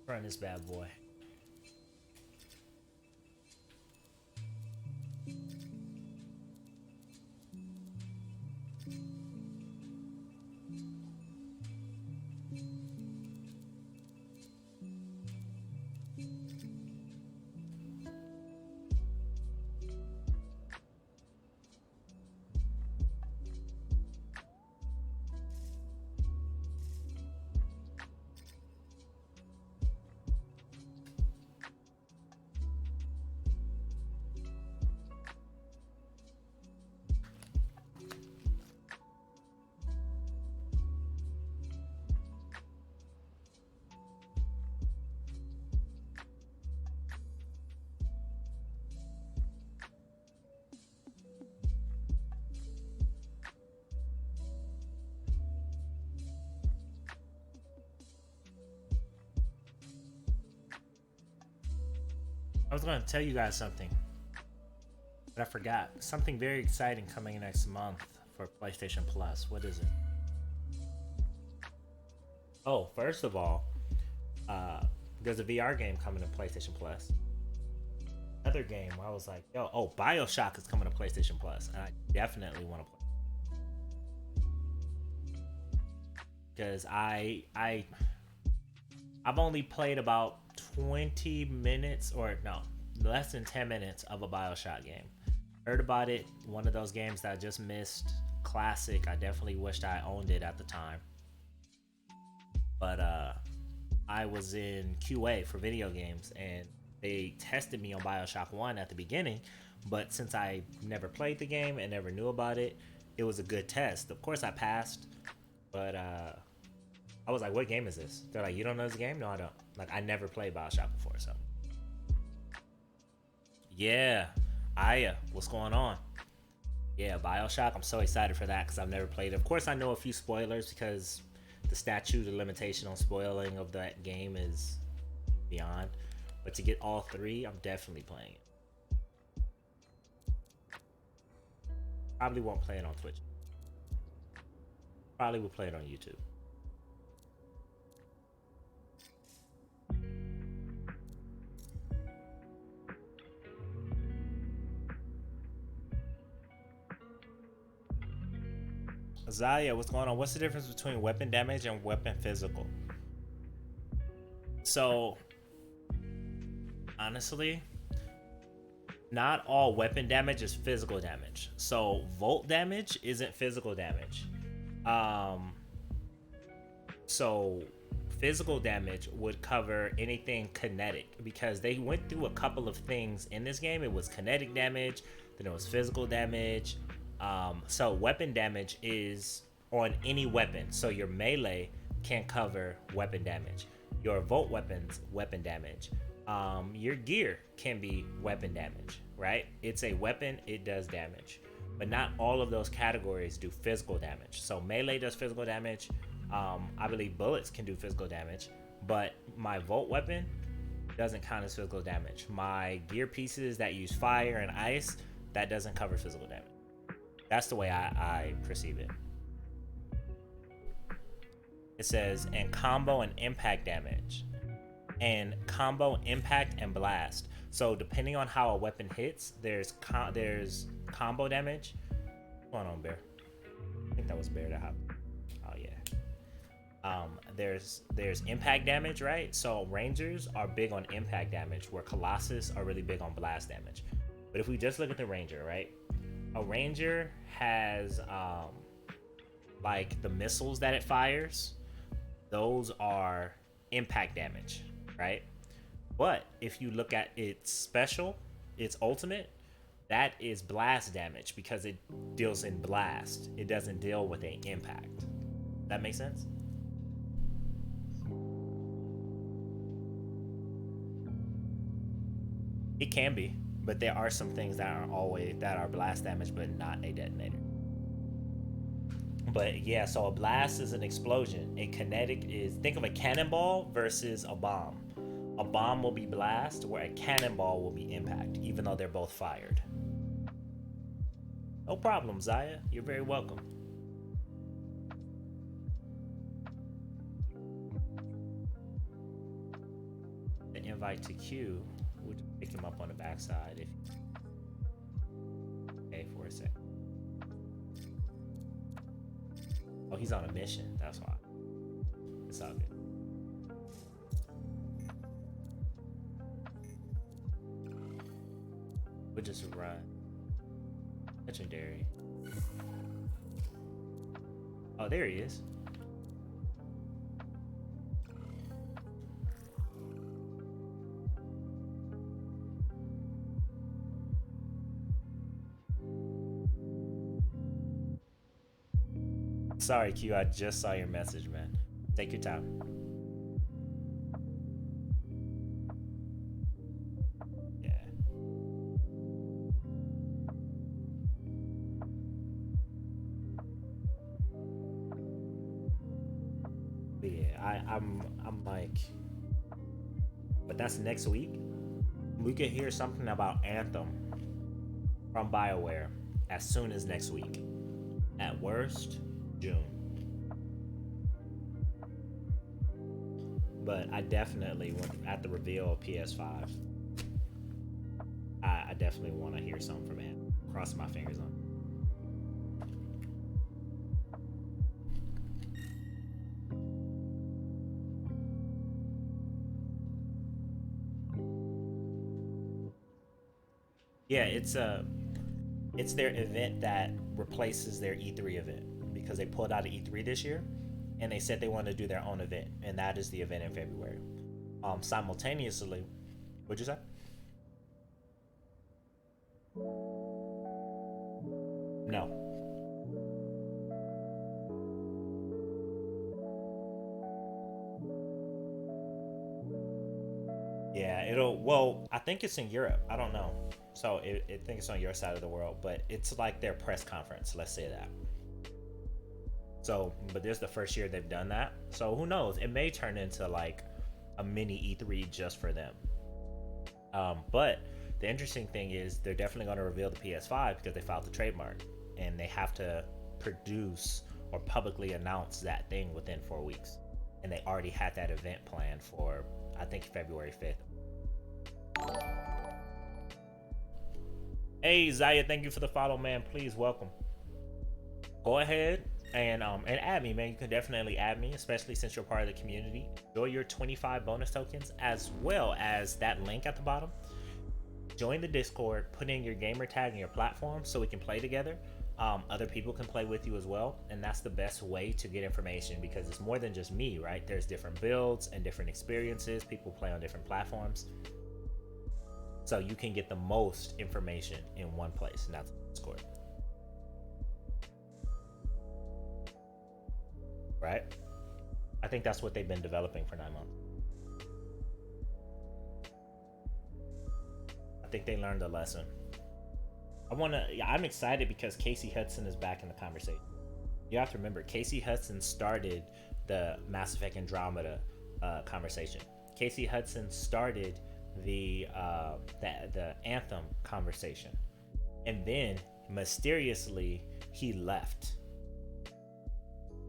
Run this bad boy. I was going to tell you guys something, but I forgot. Something very exciting coming next month for PlayStation Plus. What is it? Oh, first of all, there's a VR game coming to PlayStation Plus. Another game where I was like, yo, oh, BioShock is coming to PlayStation Plus, and I definitely want to play. Because I've only played about 20 minutes, or no, less than 10 minutes of a BioShock game. Heard about it, one of those games that I just missed. Classic. I definitely wished I owned it at the time. But I was in QA for video games, and they tested me on BioShock 1 at the beginning, but since I never played the game and never knew about it, it was a good test. Of course I passed, but I was like, what game is this? They're like, you don't know this game? No, I don't. Like, I never played BioShock before, so. Yeah, Aya, what's going on? Yeah, BioShock, I'm so excited for that because I've never played it. Of course, I know a few spoilers because the statute of limitation on spoiling of that game is beyond. But to get all three, I'm definitely playing it. Probably won't play it on Twitch. Probably will play it on YouTube. Zaya, what's going on? What's the difference between weapon damage and weapon physical? So, honestly, not all weapon damage is physical damage. So, volt damage isn't physical damage. So physical damage would cover anything kinetic because they went through a couple of things in this game. It was kinetic damage, then it was physical damage. So weapon damage is on any weapon. So your melee can cover weapon damage. Your volt weapons, weapon damage. Your gear can be weapon damage, right? It's a weapon, it does damage. But not all of those categories do physical damage. So melee does physical damage. I believe bullets can do physical damage, but my volt weapon doesn't count as physical damage. My gear pieces that use fire and ice, that doesn't cover physical damage. That's the way I perceive it. It says, and combo and impact damage. And combo, impact, and blast. So depending on how a weapon hits, there's combo damage. What's going on, Bear? I think that was Bear that happened. Oh yeah. There's impact damage, right? So Rangers are big on impact damage, where Colossus are really big on blast damage. But if we just look at the Ranger, right? A Ranger has like the missiles that it fires. Those are impact damage, right? But if you look at its special, its ultimate, that is blast damage because it deals in blast. It doesn't deal with an impact. That makes sense? It can be, but there are some things that are blast damage but not a detonator. But yeah, so a blast is an explosion. A kinetic is, think of a cannonball versus a bomb. A bomb will be blast, where a cannonball will be impact, even though they're both fired. No problem, Zaya. You're very welcome. invite to queue. We'll just pick him up on the backside if. Okay, for a sec. Oh, he's on a mission. That's why. It's all good. We'll just run. Legendary. Oh, there he is. Sorry, Q. I just saw your message, man. Take your time. Yeah. But yeah, I'm like, but that's next week. We could hear something about Anthem from BioWare as soon as next week. At worst, June. But I definitely, at the reveal of PS5, I definitely want to hear something from Anthem. Cross my fingers on it. Yeah, it's their event that replaces their E3 event because they pulled out of E3 this year, and they said they want to do their own event, and that is the event in February. Simultaneously, what'd you say? No. Yeah, well, I think it's in Europe. I don't know. So I think it's on your side of the world, but it's like their press conference, let's say that. So, but this is the first year they've done that. So who knows? It may turn into like a mini E3 just for them. But the interesting thing is they're definitely going to reveal the PS5 because they filed the trademark, and they have to produce or publicly announce that thing within 4 weeks. And they already had that event planned for, I think, February 5th. Hey Zaya, thank you for the follow, man. Please welcome. Go ahead and add me, man. You can definitely add me, especially since you're part of the community. Enjoy your 25 bonus tokens, as well as that link at the bottom. Join the Discord, put in your gamer tag and your platform so we can play together. Other people can play with you as well, and that's the best way to get information because it's more than just me, right? There's different builds and different experiences. People play on different platforms. So you can get the most information in one place, and that's Discord. Right? I think that's what they've been developing for 9 months. I think they learned a lesson. I'm excited because Casey Hudson is back in the conversation. You have to remember, Casey Hudson started the Mass Effect Andromeda conversation. Casey Hudson started the Anthem conversation, and then mysteriously he left,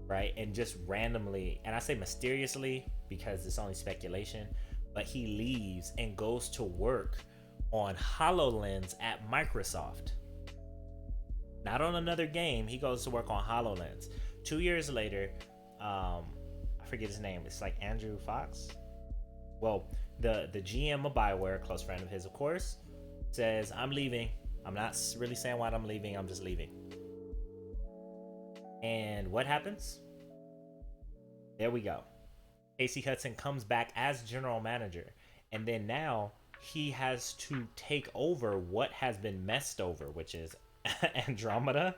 right? And just randomly, and I say mysteriously because it's only speculation, but he leaves and goes to work on HoloLens at Microsoft. Not on another game, he goes to work on HoloLens. 2 years later, I forget his name, it's like Andrew Fox. Well, the GM of BioWare, a close friend of his, of course, says, I'm leaving. I'm not really saying why I'm leaving, I'm just leaving. And what happens? There we go. Casey Hudson comes back as general manager. And then now he has to take over what has been messed over, which is Andromeda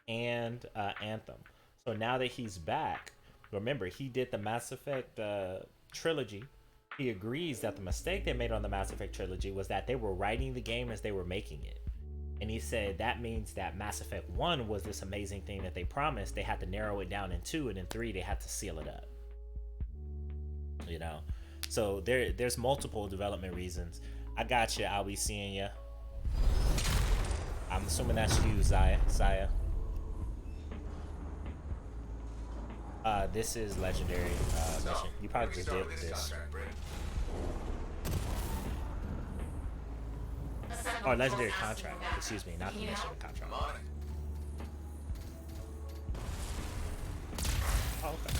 and Anthem. So now that he's back, remember, he did the Mass Effect trilogy. He agrees that the mistake they made on the Mass Effect trilogy was that they were writing the game as they were making it. And he said that means that Mass Effect 1 was this amazing thing that they promised. They had to narrow it down in 2, and in 3 they had to seal it up. You know? So there's multiple development reasons. I got you. I'll be seeing you. I'm assuming that's you, Zaya. This is legendary mission. You probably just did this. Oh, legendary contract. Excuse me, not the mission contract. I'm on it. Oh, okay.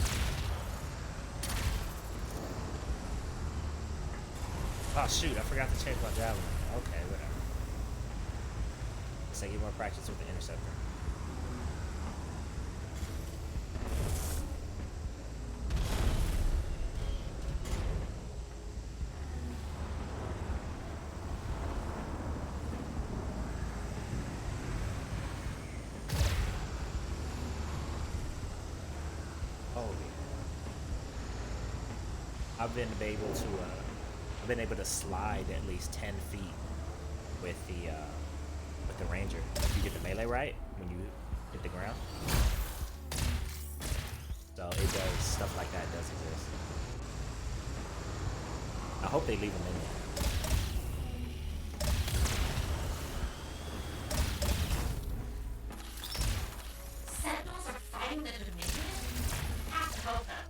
Oh shoot, I forgot to change my javelin. Okay, whatever. Let's get more practice with the interceptor. I've been able to slide at least 10 feet with the ranger. If you get the melee right when you hit the ground. So it does stuff like that does exist. I hope they leave them in there. Sentinels are fighting the Dominion? Have to help them.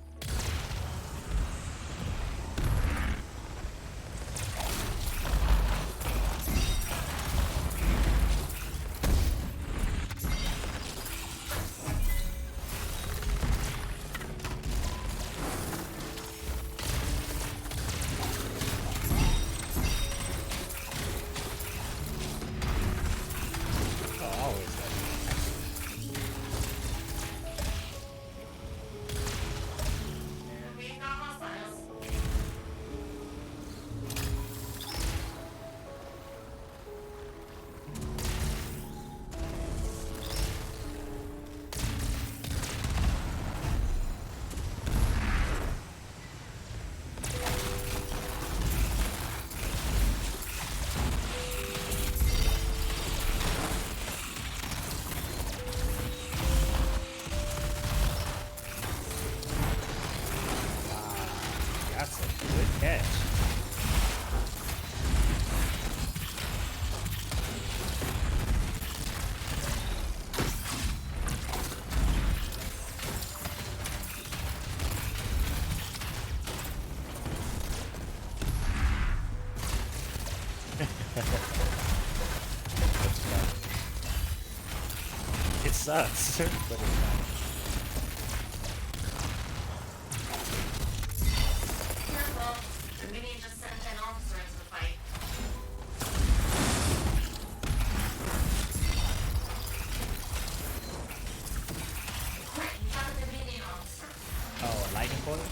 That's a good catch. It sucks, but it's not. Careful. Dominion just sent an officer into the fight. Quick, you got the Dominion officer. Oh, a lightning bolt?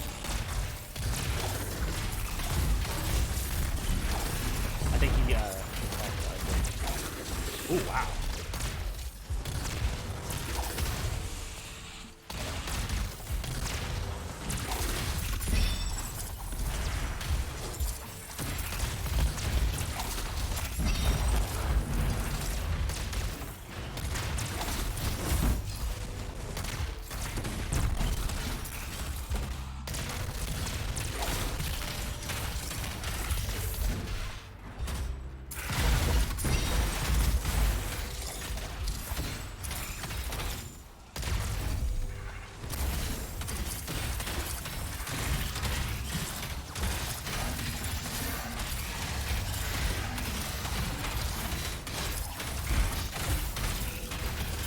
I think he, oh, wow.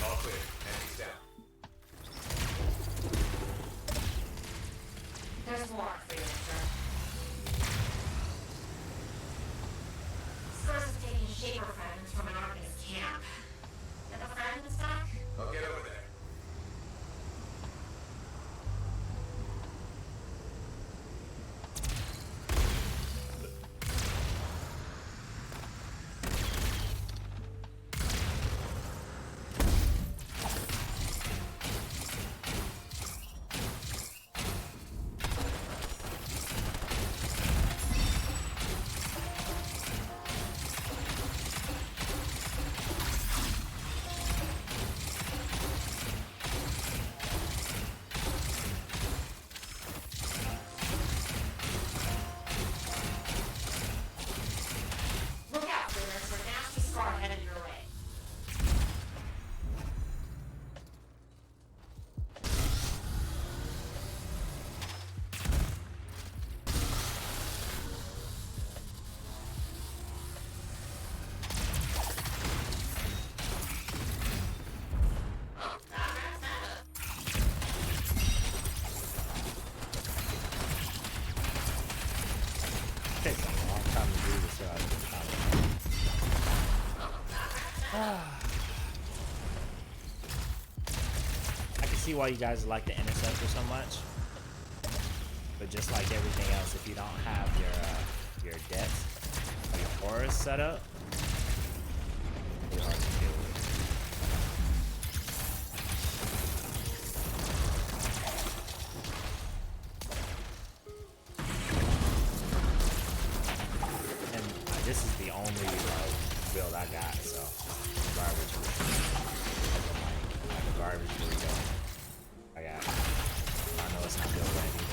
All clear. Enemies down. There's more for you, sir. Source is taking shaper fragments from an Arcanist camp. Get the fragments back? I'll get over there. takes a long time to do this, so I can I can see why you guys like the Interceptor so much. But just like everything else, if you don't have your depth or your auras set up, it's hard to deal with. And this is the only build I got, so garbage. Like a garbage burrito. I know it's not built right either.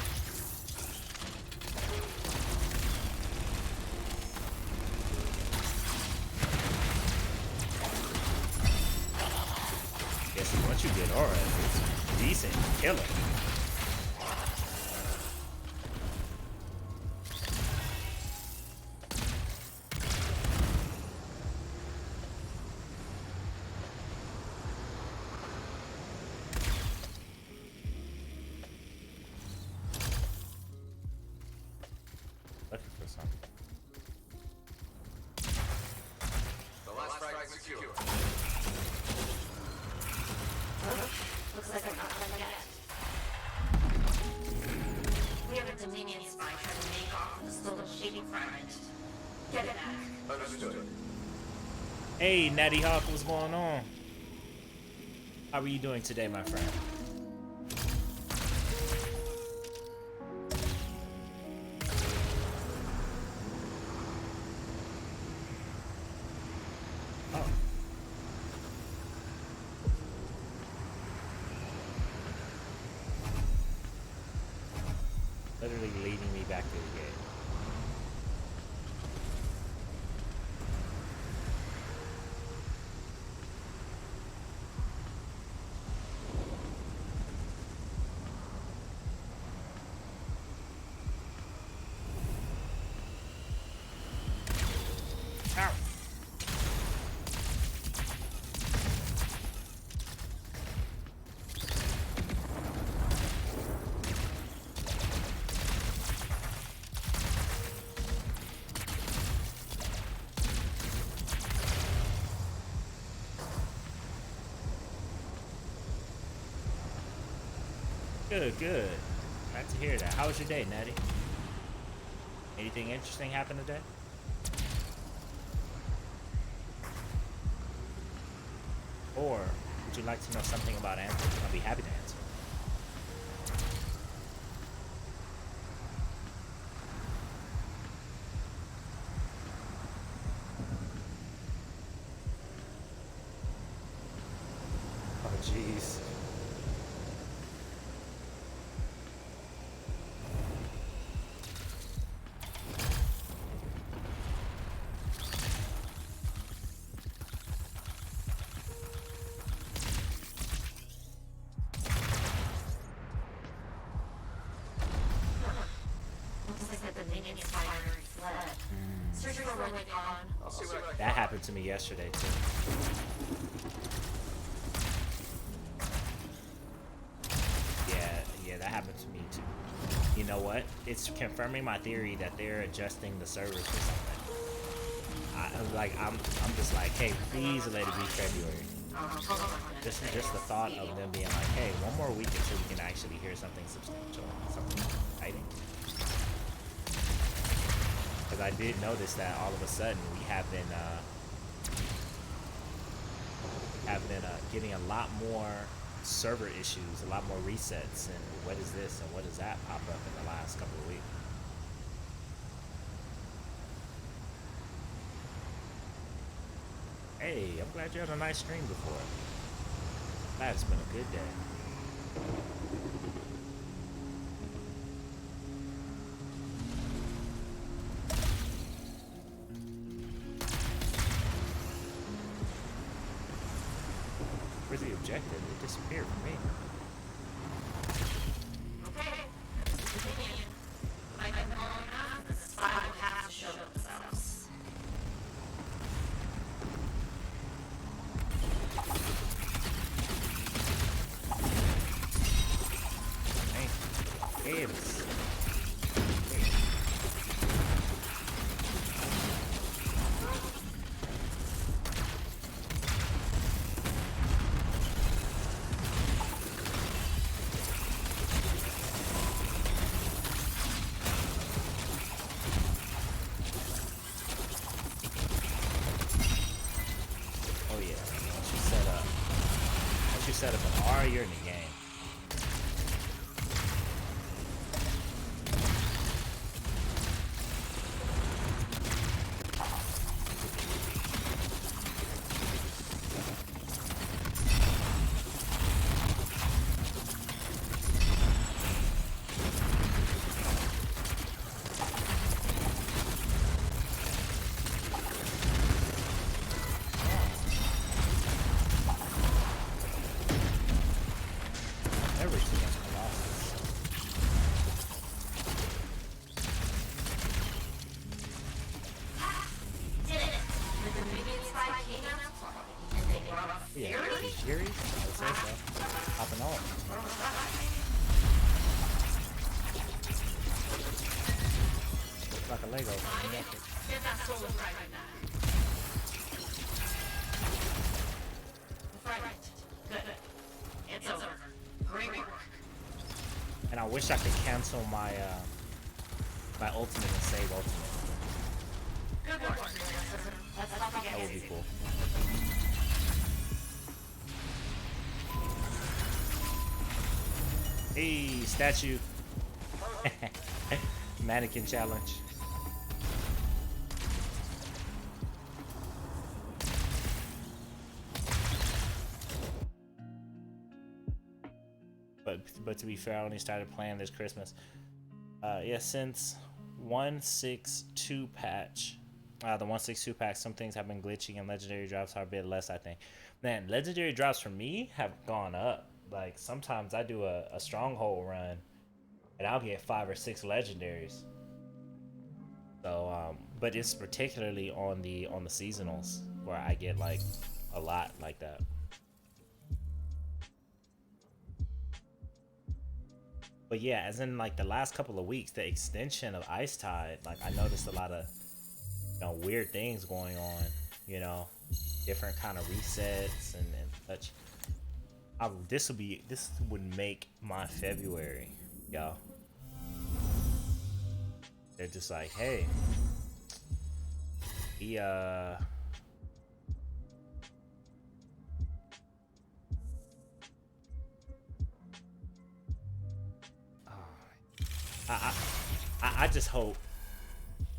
Once you get aura, it's decent killer. Looking for something. The last fragment secure. Looks like I'm not done yet. We have a Dominion spy trying to make off with the stolen shading fragment. Get it back. Understood. Hey, Natty Hawk, what's going on? How are you doing today, my friend? Oh. Literally leading me back to the gate. Ow. Good, good. Glad to hear that. How was your day, Natty? Anything interesting happen today? Or would you like to know something about Anthem? I'll be happy to answer. Oh, jeez. That happened to me yesterday too. Yeah, that happened to me too. You know what? It's confirming my theory that they're adjusting the servers for something. I'm just like, hey, please let it be February. Just the thought of them being like, hey, one more week until we can actually hear something substantial, something exciting. Because I did notice that all of a sudden we have been getting a lot more server issues, a lot more resets, and what is this and what does that pop up in the last couple of weeks. Hey, I'm glad you had a nice stream before. Glad it's been a good day. Where's the objective? It disappeared from me. Okay. Continue. Like I'm long enough, the spy will have to show themselves. Games. set up an R, you're in the game. And I wish I could cancel my my ultimate and save ultimate. That would be cool. Hey, statue. Mannequin challenge. But to be fair, I only started playing this Christmas. Yeah, since 1.6.2 patch, the 1.6.2 patch, some things have been glitching and legendary drops are a bit less, I think. Man, legendary drops for me have gone up. Like, sometimes I do a stronghold run and I'll get 5 or 6 legendaries. So, but it's particularly on the seasonals where I get like a lot like that. But yeah, as in like the last couple of weeks, the extension of Ice Tide, like I noticed a lot of, you know, weird things going on, you know, different kind of resets and such. This would make my February, yo. They're just like, hey, I just hope.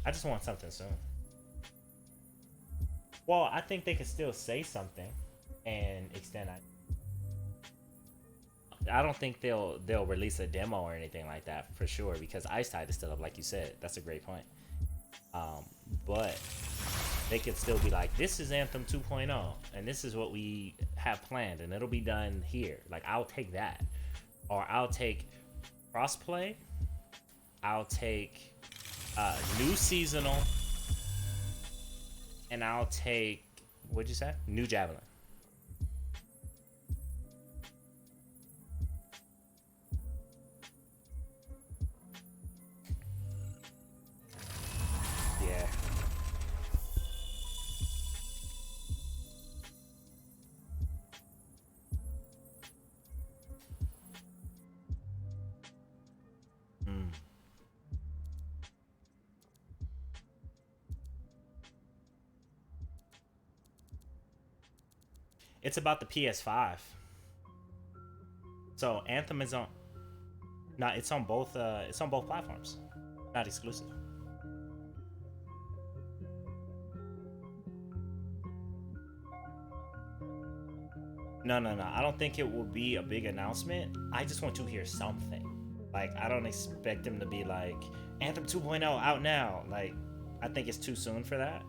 I just want something soon. Well, I think they could still say something and extend. I don't think they'll release a demo or anything like that for sure because Ice Tide is still up, like you said. That's a great point. But they could still be like, this is Anthem 2.0, and this is what we have planned, and it'll be done here. Like, I'll take that, or I'll take crossplay. I'll take new seasonal, and I'll take, what'd you say? New Javelin. Yeah. It's about the PS5. So Anthem is on. No, it's on both. It's on both platforms. Not exclusive. No. I don't think it will be a big announcement. I just want to hear something. Like, I don't expect them to be like Anthem 2.0 out now. Like, I think it's too soon for that.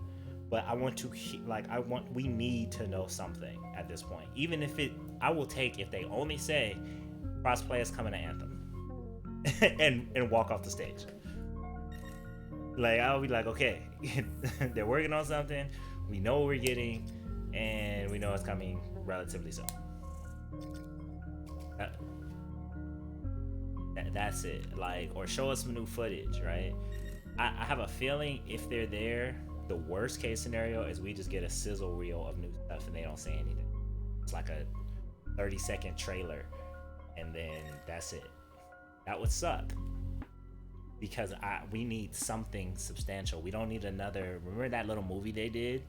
But I want to, we need to know something at this point. Even if I will take if they only say crossplay is coming to Anthem and walk off the stage. Like, I'll be like, okay, they're working on something. We know what we're getting, and we know it's coming relatively soon. That's it. Like, or show us some new footage, right? I have a feeling if they're there, the worst case scenario is we just get a sizzle reel of new stuff and they don't say anything. It's like a 30-second trailer and then that's it. That would suck because we need something substantial. We don't need another. Remember that little movie they did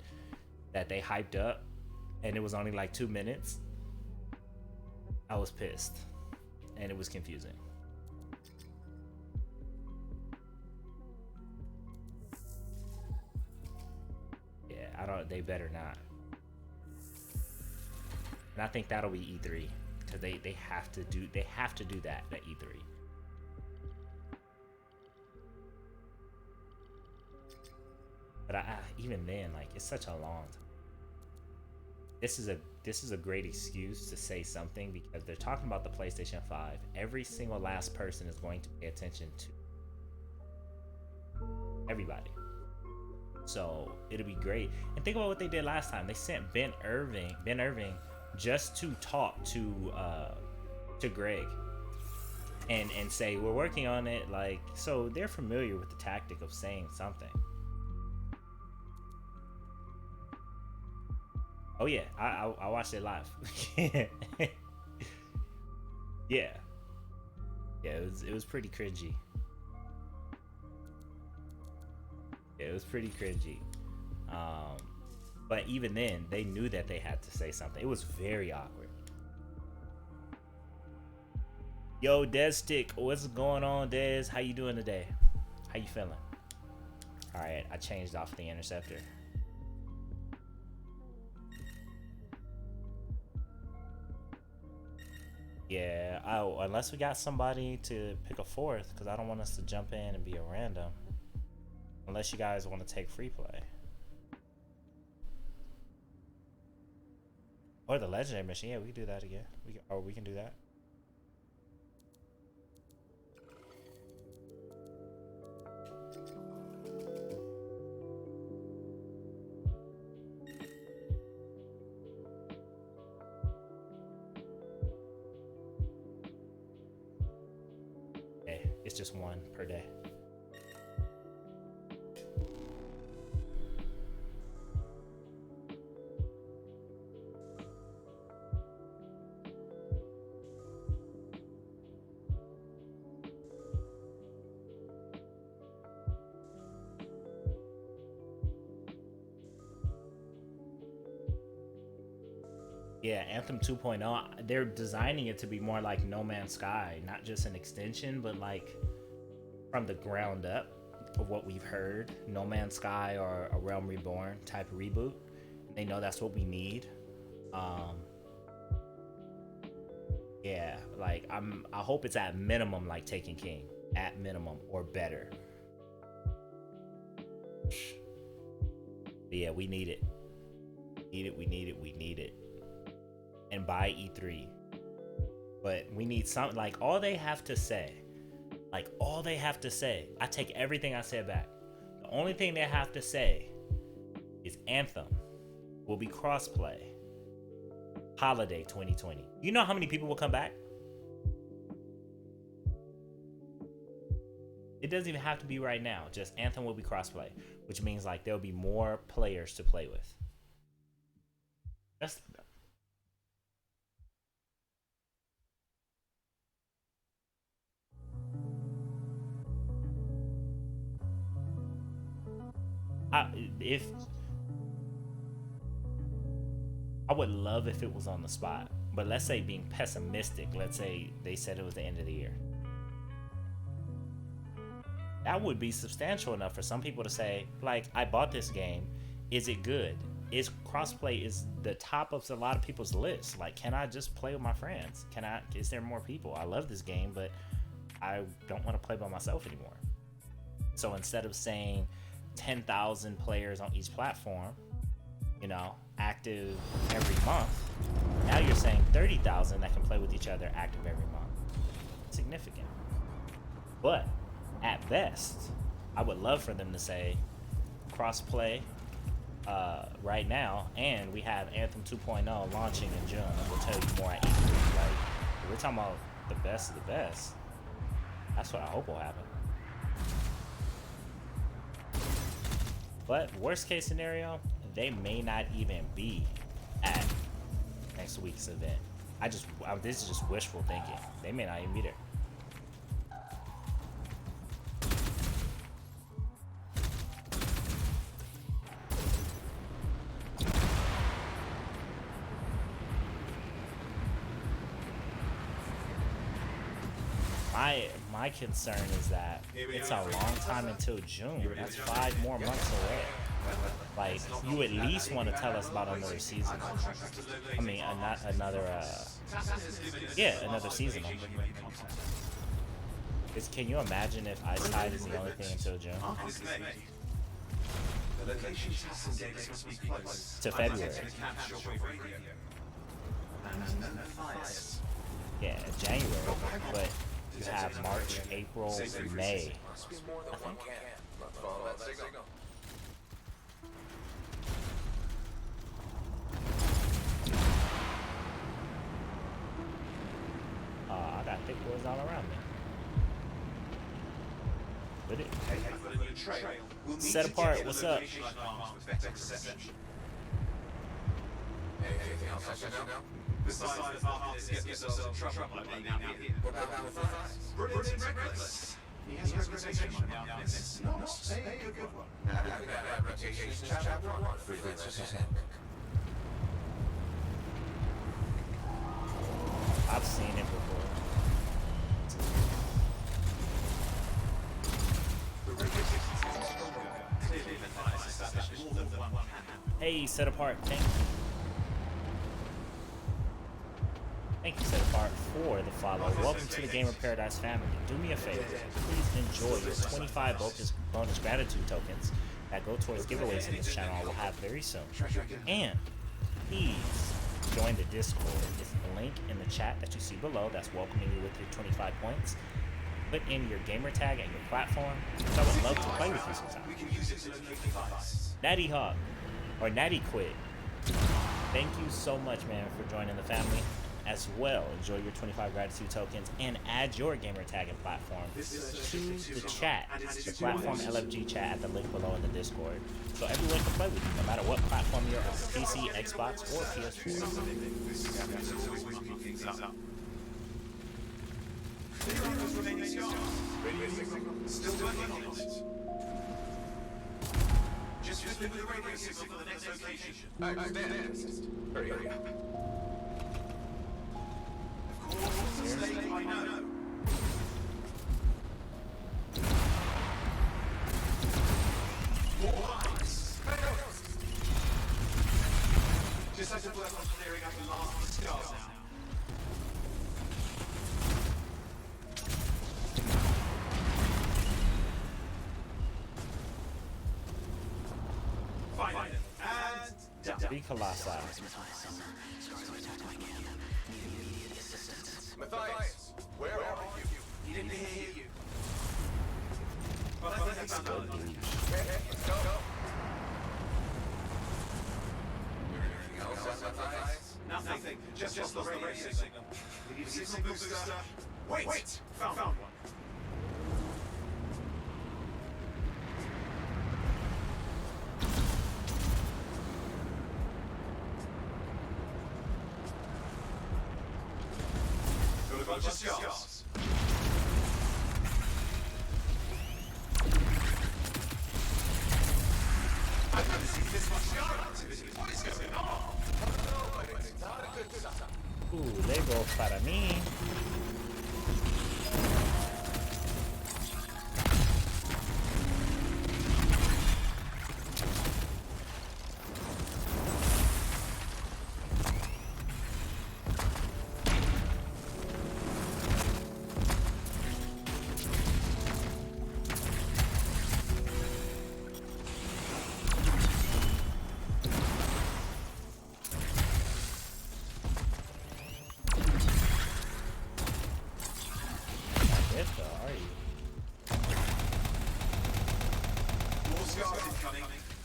that they hyped up and it was only like 2 minutes? I was pissed, and it was confusing. Yeah, I don't. They better not. And I think that'll be E3 because they have to do that at E3. But even then, like, it's such a long time. This is a great excuse to say something because they're talking about the PlayStation 5. Every single last person is going to pay attention to everybody. So it'll be great. And think about what they did last time. They sent Ben Irving just to talk to Greg and say we're working on it. Like, so they're familiar with the tactic of saying something. Oh yeah, I watched it live. Yeah, it was pretty cringy. Yeah, it was pretty cringy. But even then, they knew that they had to say something. It was very awkward. Yo, Destick, what's going on, Dez? How you doing today? How you feeling? All right, I changed off the interceptor. Yeah, unless we got somebody to pick a fourth, because I don't want us to jump in and be a random. Unless you guys want to take free play. Or the legendary mission. Yeah, we can do that again. We can do that. Okay, it's just one per day. Yeah, Anthem 2.0, they're designing it to be more like No Man's Sky, not just an extension, but like from the ground up of what we've heard, No Man's Sky or a Realm Reborn type of reboot. They know that's what we need. Yeah, like I hope it's at minimum like Taken King, at minimum or better. But yeah, we need it. We need it. And by E3. But we need something, like all they have to say, I take everything I said back. The only thing they have to say is Anthem will be crossplay holiday 2020. You know how many people will come back? It doesn't even have to be right now. Just Anthem will be crossplay, which means like there'll be more players to play with. That's I would love if it was on the spot, but let's say being pessimistic, let's say they said it was the end of the year. That would be substantial enough for some people to say, like, I bought this game. Is it good? Is crossplay is the top of a lot of people's lists. Like, can I just play with my friends? Is there more people? I love this game, but I don't want to play by myself anymore. So instead of saying 10,000 players on each platform, you know, active every month, now you're saying 30,000 that can play with each other active every month. Significant. But at best, I would love for them to say cross-play right now, and we have Anthem 2.0 launching in June, and we'll tell you more at E3. Like, we're talking about the best of the best. That's what I hope will happen. But worst case scenario, they may not even be at next week's event. This is just wishful thinking. They may not even be there. My concern is that it's a long time until June. That's 5 more months away. Like, you at least want to tell us about another season. I mean, another season. Can you imagine if Ice Tide is the only thing until June? To February. Yeah, January. But you have March, April, May. I think. I got thick boys all around me. With it. Set apart, what's up? Anything else I should know? Besides, get yourself in trouble by being out here. What about with us? Brilliant Reckless. He has a reputation on this. Not a good one. Having that reputation is chapter 1. Freelancers ahead. I've seen it before. Hey, Set Apart, thank you. Thank you, Set Apart, for the follow. Welcome to the Gamer Paradise family. Do me a favor, please enjoy your 25 bonus gratitude tokens that go towards giveaways in this channel I will have very soon. And please join the Discord. It's the link in the chat that you see below that's welcoming you with your 25 points. Put in your gamer tag and your platform, because I would love to play with you sometime. Natty Hawk, or Natty Quit, thank you so much, man, for joining the family. As well, enjoy your 25 gratitude tokens and add your gamer tag and platform to the chat, the platform LFG chat at the link below in the Discord, so everyone can play with you, no matter what platform you're on, PC, Xbox, or PS4. Still working on it. Just use the radio signal for the next location. I understand. Hurry up. Of course, mistake, I know. More lights. Just have to work on clearing up the last scars now. Be Colossi. Matthias, where are you? He didn't hear you. But I think I found out. Let's go. Anything else, Matthias? Nothing. Just the radio signal. We need a signal booster. Wait! Found one. Just yours. I've never seen this much scar activity. What is going on? It's not a good sign. Lego para mí.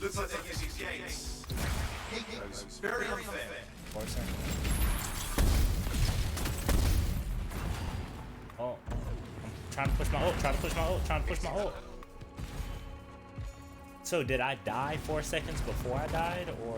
Looks like they're using gates. Very unfair. Oh, I'm trying to push my ult, So did I die 4 seconds before I died, or?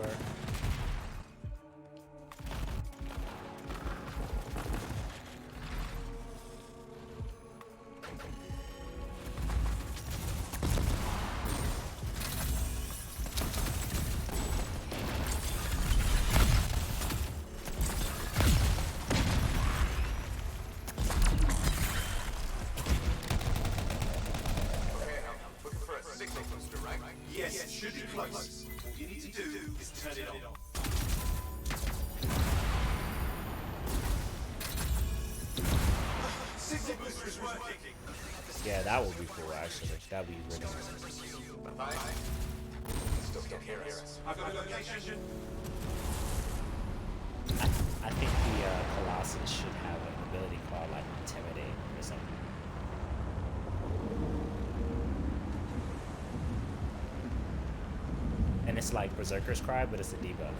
Yes, should be close. All you need to do is turn it on. Signal booster is working. Yeah, that would be cool actually. That'd be really cool. Still can't hear us. I've got a location. I think the Colossus should have an ability called like Intimidate or something. And it's like Berserker's Cry, but it's a debuff.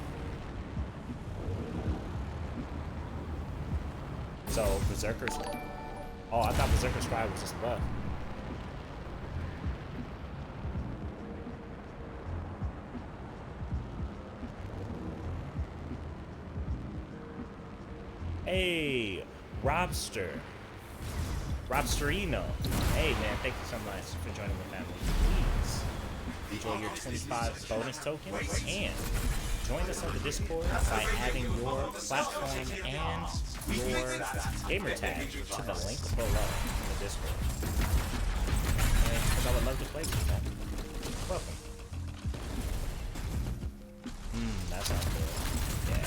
So Berserker's... Oh, I thought Berserker's Cry was just a buff. Hey, Robsterino. Hey man, thank you so much for joining the family. Please enjoy your 25 bonus tokens and join us on the Discord by adding your platform and your gamer tag to the link below in the Discord. And because I would love to play with you, man. Welcome. That sounds good. Yeah.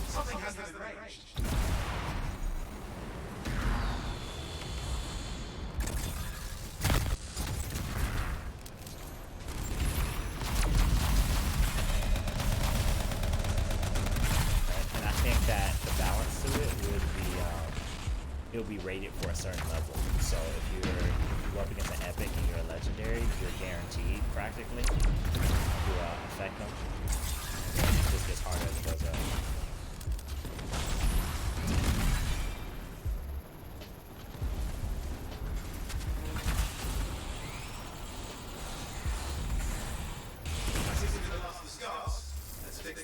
Something has been arranged. And I think that the balance to it would be, it'll be rated for a certain level. So if you go up against an epic and you're a legendary, you're guaranteed practically to affect them. And it just gets harder as it goes up.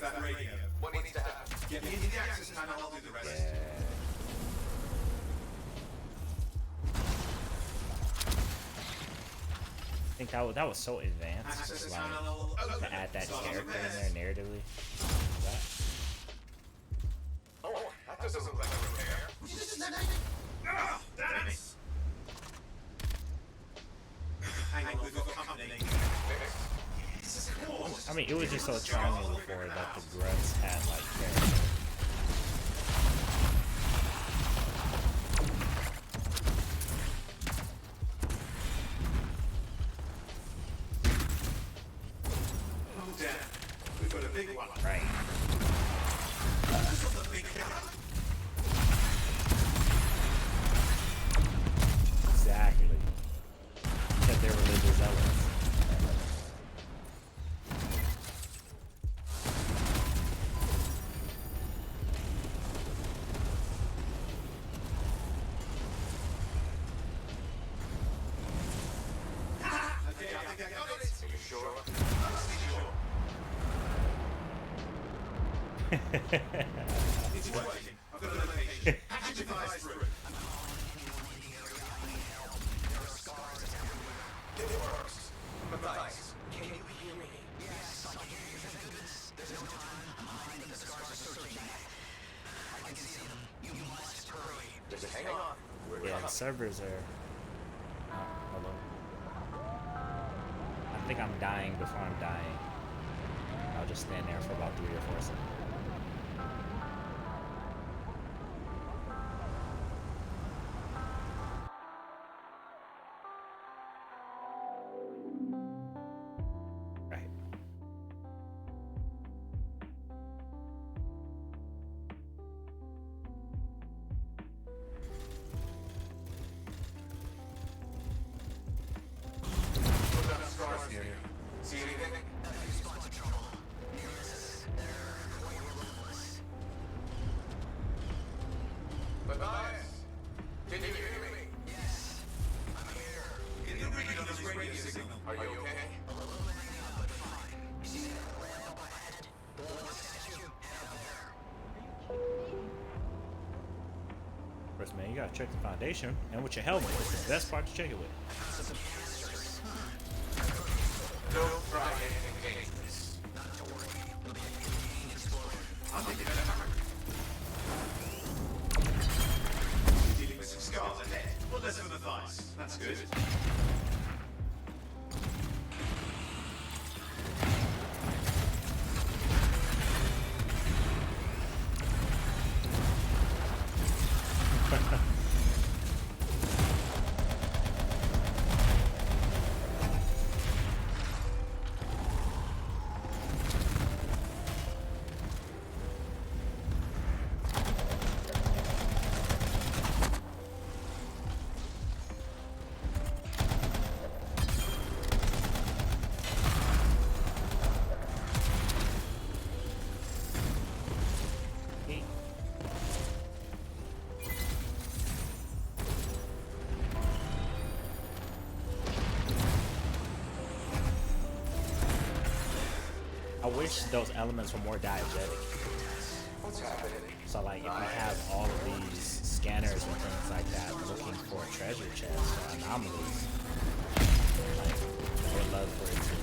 That radio. What needs to happen? Get me into the access panel, I'll do the rest. Yeah. I think that was so advanced, just like to add that character in there narratively. That. Oh, that doesn't look like a repair. Ah, damn it! Hang on, we've got company. I mean, it was just so charming before that the grunts had like character. Oh damn, we've got a big one. Right. This is the big guy. Exactly. Except they're religious zealots. It's working. I've got a location. Patch device through. It works. Matthias, can you hear me? Yes, I can hear you. There's no time behind the scars are searching. I can see them. You must hurry. Just hang on. Yeah, the servers are... hello. I think I'm dying before I'm dying. I'll just stand there for about 3 or 4 seconds. Right. Put down scars near you. See anything? Matthias, can you hear me? Yes, I'm here. Can you read on this radio signal? Are you okay? A little banged up, but fine. You see that lamp up ahead? The statue, head up there. First, man, you gotta check the foundation, and with your helmet, it's the best part to check it with. Don't try anything dangerous. Not to worry. We'll be a convenient explorer. I'll take it better. Dealing with some scars ahead. Well, less for the thighs. That's good. I wish those elements were more diegetic. What's happening? So like if you have all of these scanners and things like that looking for treasure chests or anomalies, like I would love for it to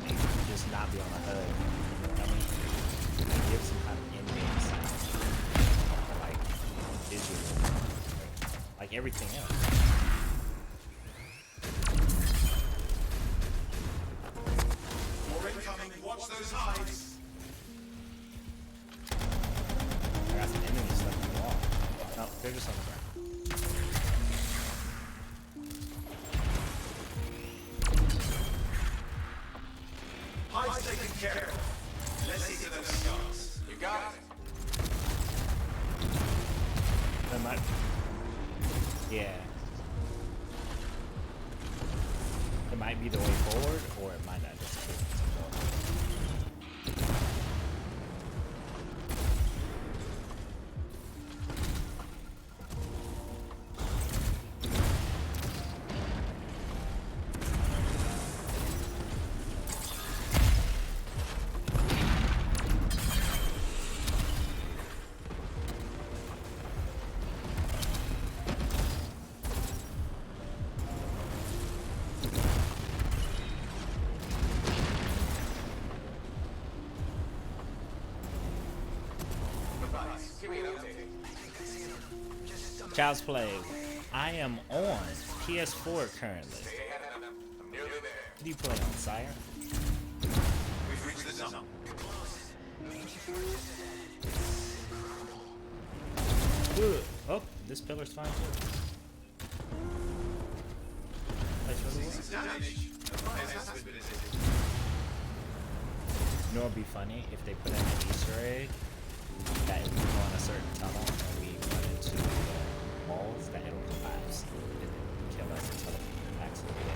maybe just not be on the HUD. You know what I mean? Like, give some kind of in-game sound. Like visual. Like everything else. Watch those eyes. I got some enemies stuck in the wall. No, they're just on the ground. Eyes taken care of. Let's see to those scars. You got it. That might. Yeah. It might be the way forward, or it might not just be. Child's Play. I am on PS4 currently. I'm nearly there. What do you play on, Sire? We've reached the zone. Ugh. Oh, this pillar's fine too. Place really well. Damage. The fires has been visited. You know what would be funny if they put in an Easter egg that if we go on a certain tunnel and we run into walls, that it'll collapse and then kill us until it accidentally.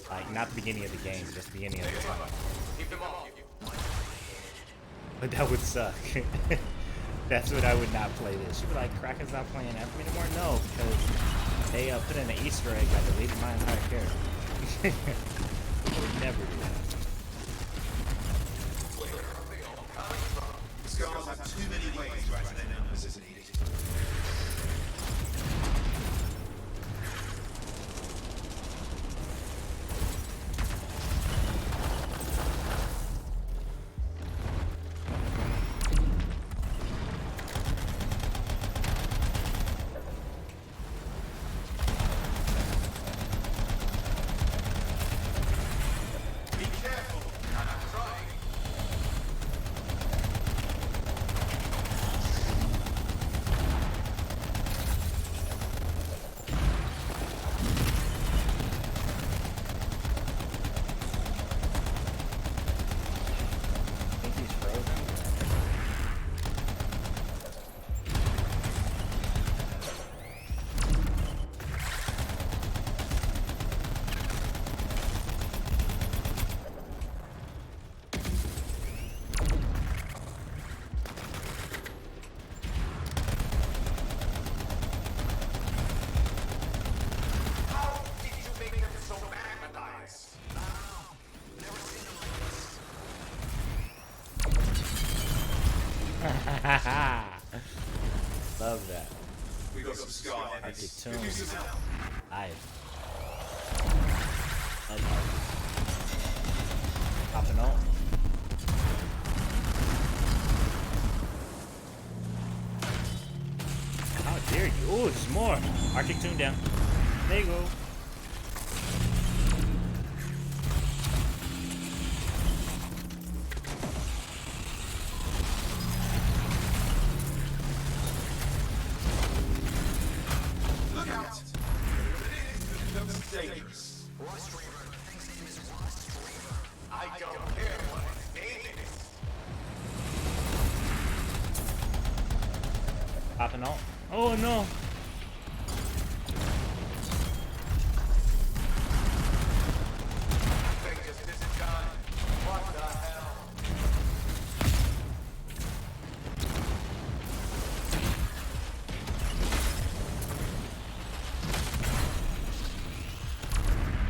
Like, not the beginning of the game, just the beginning of the tunnel. Keep them all. But that would suck. That's what I would not play this. You'd be like, Kraken's not playing Anthem anymore? No, because they put in an Easter egg that deleted my entire character. I would never do that. Scars have too many ways to add their numbers as needed. Be careful. I'm trying. I think he's frozen. How did you make them so magnetized? Love that. We got some scar Arctic enemies. Tomb. Could use some help. I Popping on. How dare you? Oh, there's more. Arctic tune down. There you go. Look out! It's dangerous. I don't care what his name is. Popping on. Oh no. Thing just isn't done. What the hell?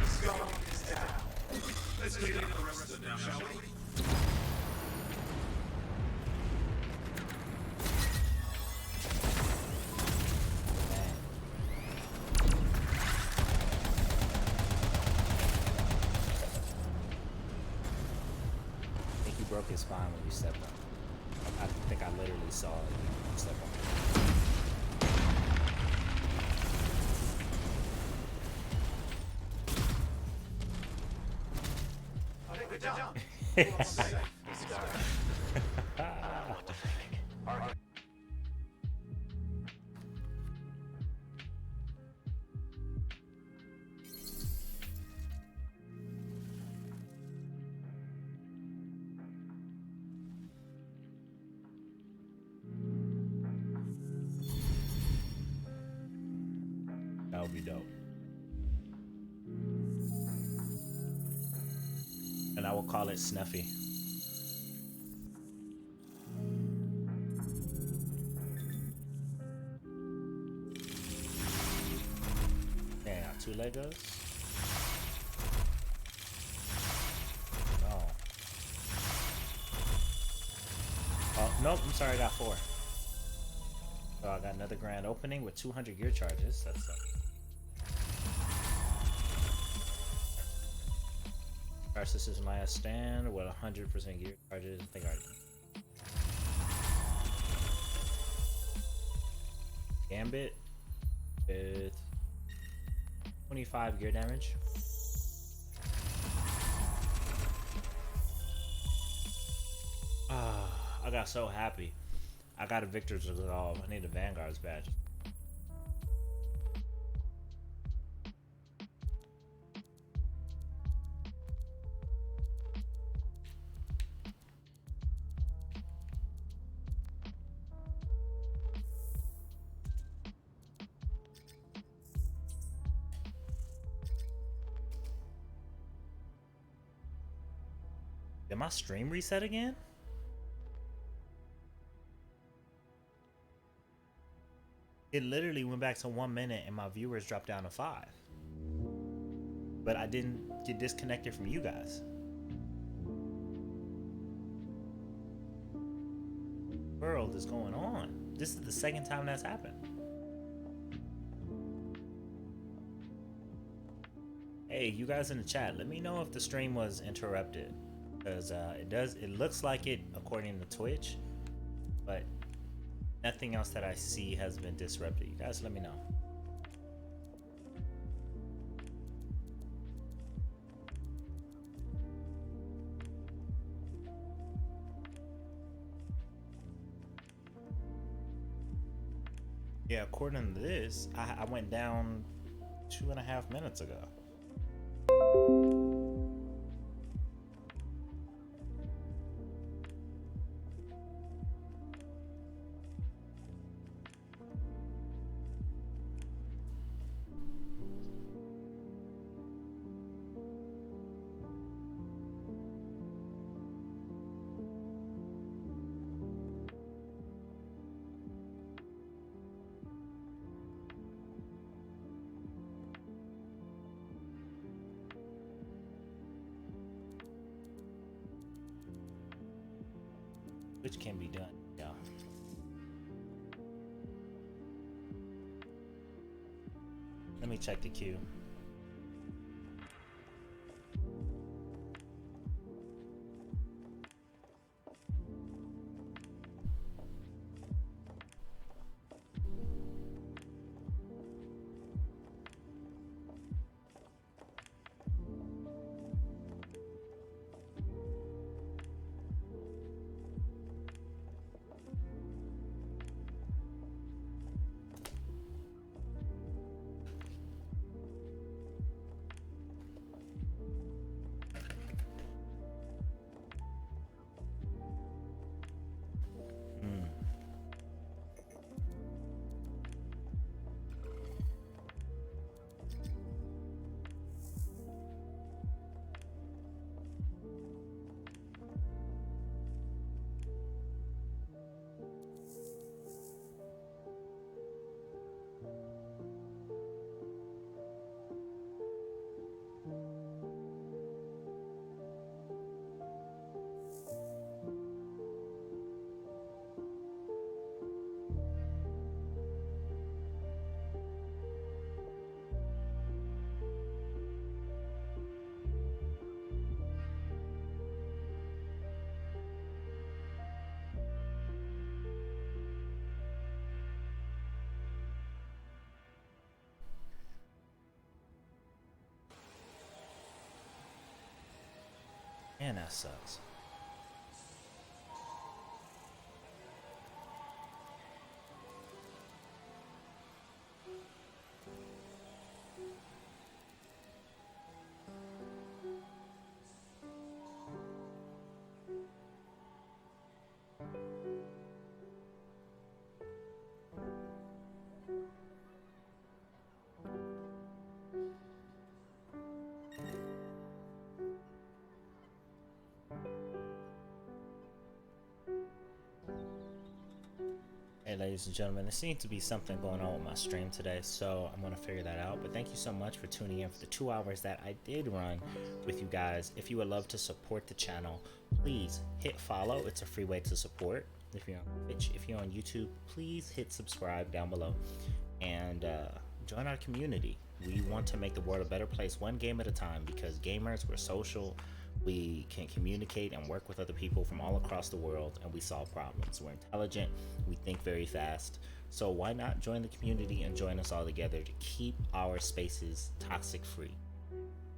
Let's go get this down. Let's get the rest of them, shall we? I think you broke his spine when you stepped on him. I think I literally saw you step on him. I think we're done. Let's see. Let's go. What to think? All right. That would be dope. And I will call it Snuffy. Yeah, 2 Legos. Oh. Oh, nope, I'm sorry, I got 4. So I got another grand opening with 200 gear charges. That's This is my last stand with 100% gear charges. I think Gambit with 25 gear damage. I got so happy. I got a Victor's Resolve. I need a Vanguard's badge. Did my stream reset again? It literally went back to 1 minute and my viewers dropped down to 5. But I didn't get disconnected from you guys. What world is going on? This is the second time that's happened. Hey, you guys in the chat, let me know if the stream was interrupted. Because it looks like it according to Twitch, but nothing else that I see has been disrupted. You guys let me know. Yeah, according to this, I went down 2.5 minutes ago. Which can be done, yeah. Let me check the queue. Man, that sucks. Hey ladies and gentlemen, there seems to be something going on with my stream today, so I'm going to figure that out. But thank you so much for tuning in for the 2 hours that I did run with you guys. If you would love to support the channel, please hit follow. It's a free way to support. If you're on Twitch, if you're on YouTube, please hit subscribe down below and join our community. We want to make the world a better place, one game at a time, because gamers, we're social. We can communicate and work with other people from all across the world, and we solve problems. We're intelligent, we think very fast. So why not join the community and join us all together to keep our spaces toxic free?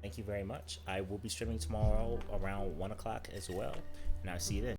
Thank you very much. I will be streaming tomorrow around 1 o'clock as well, and I'll see you then.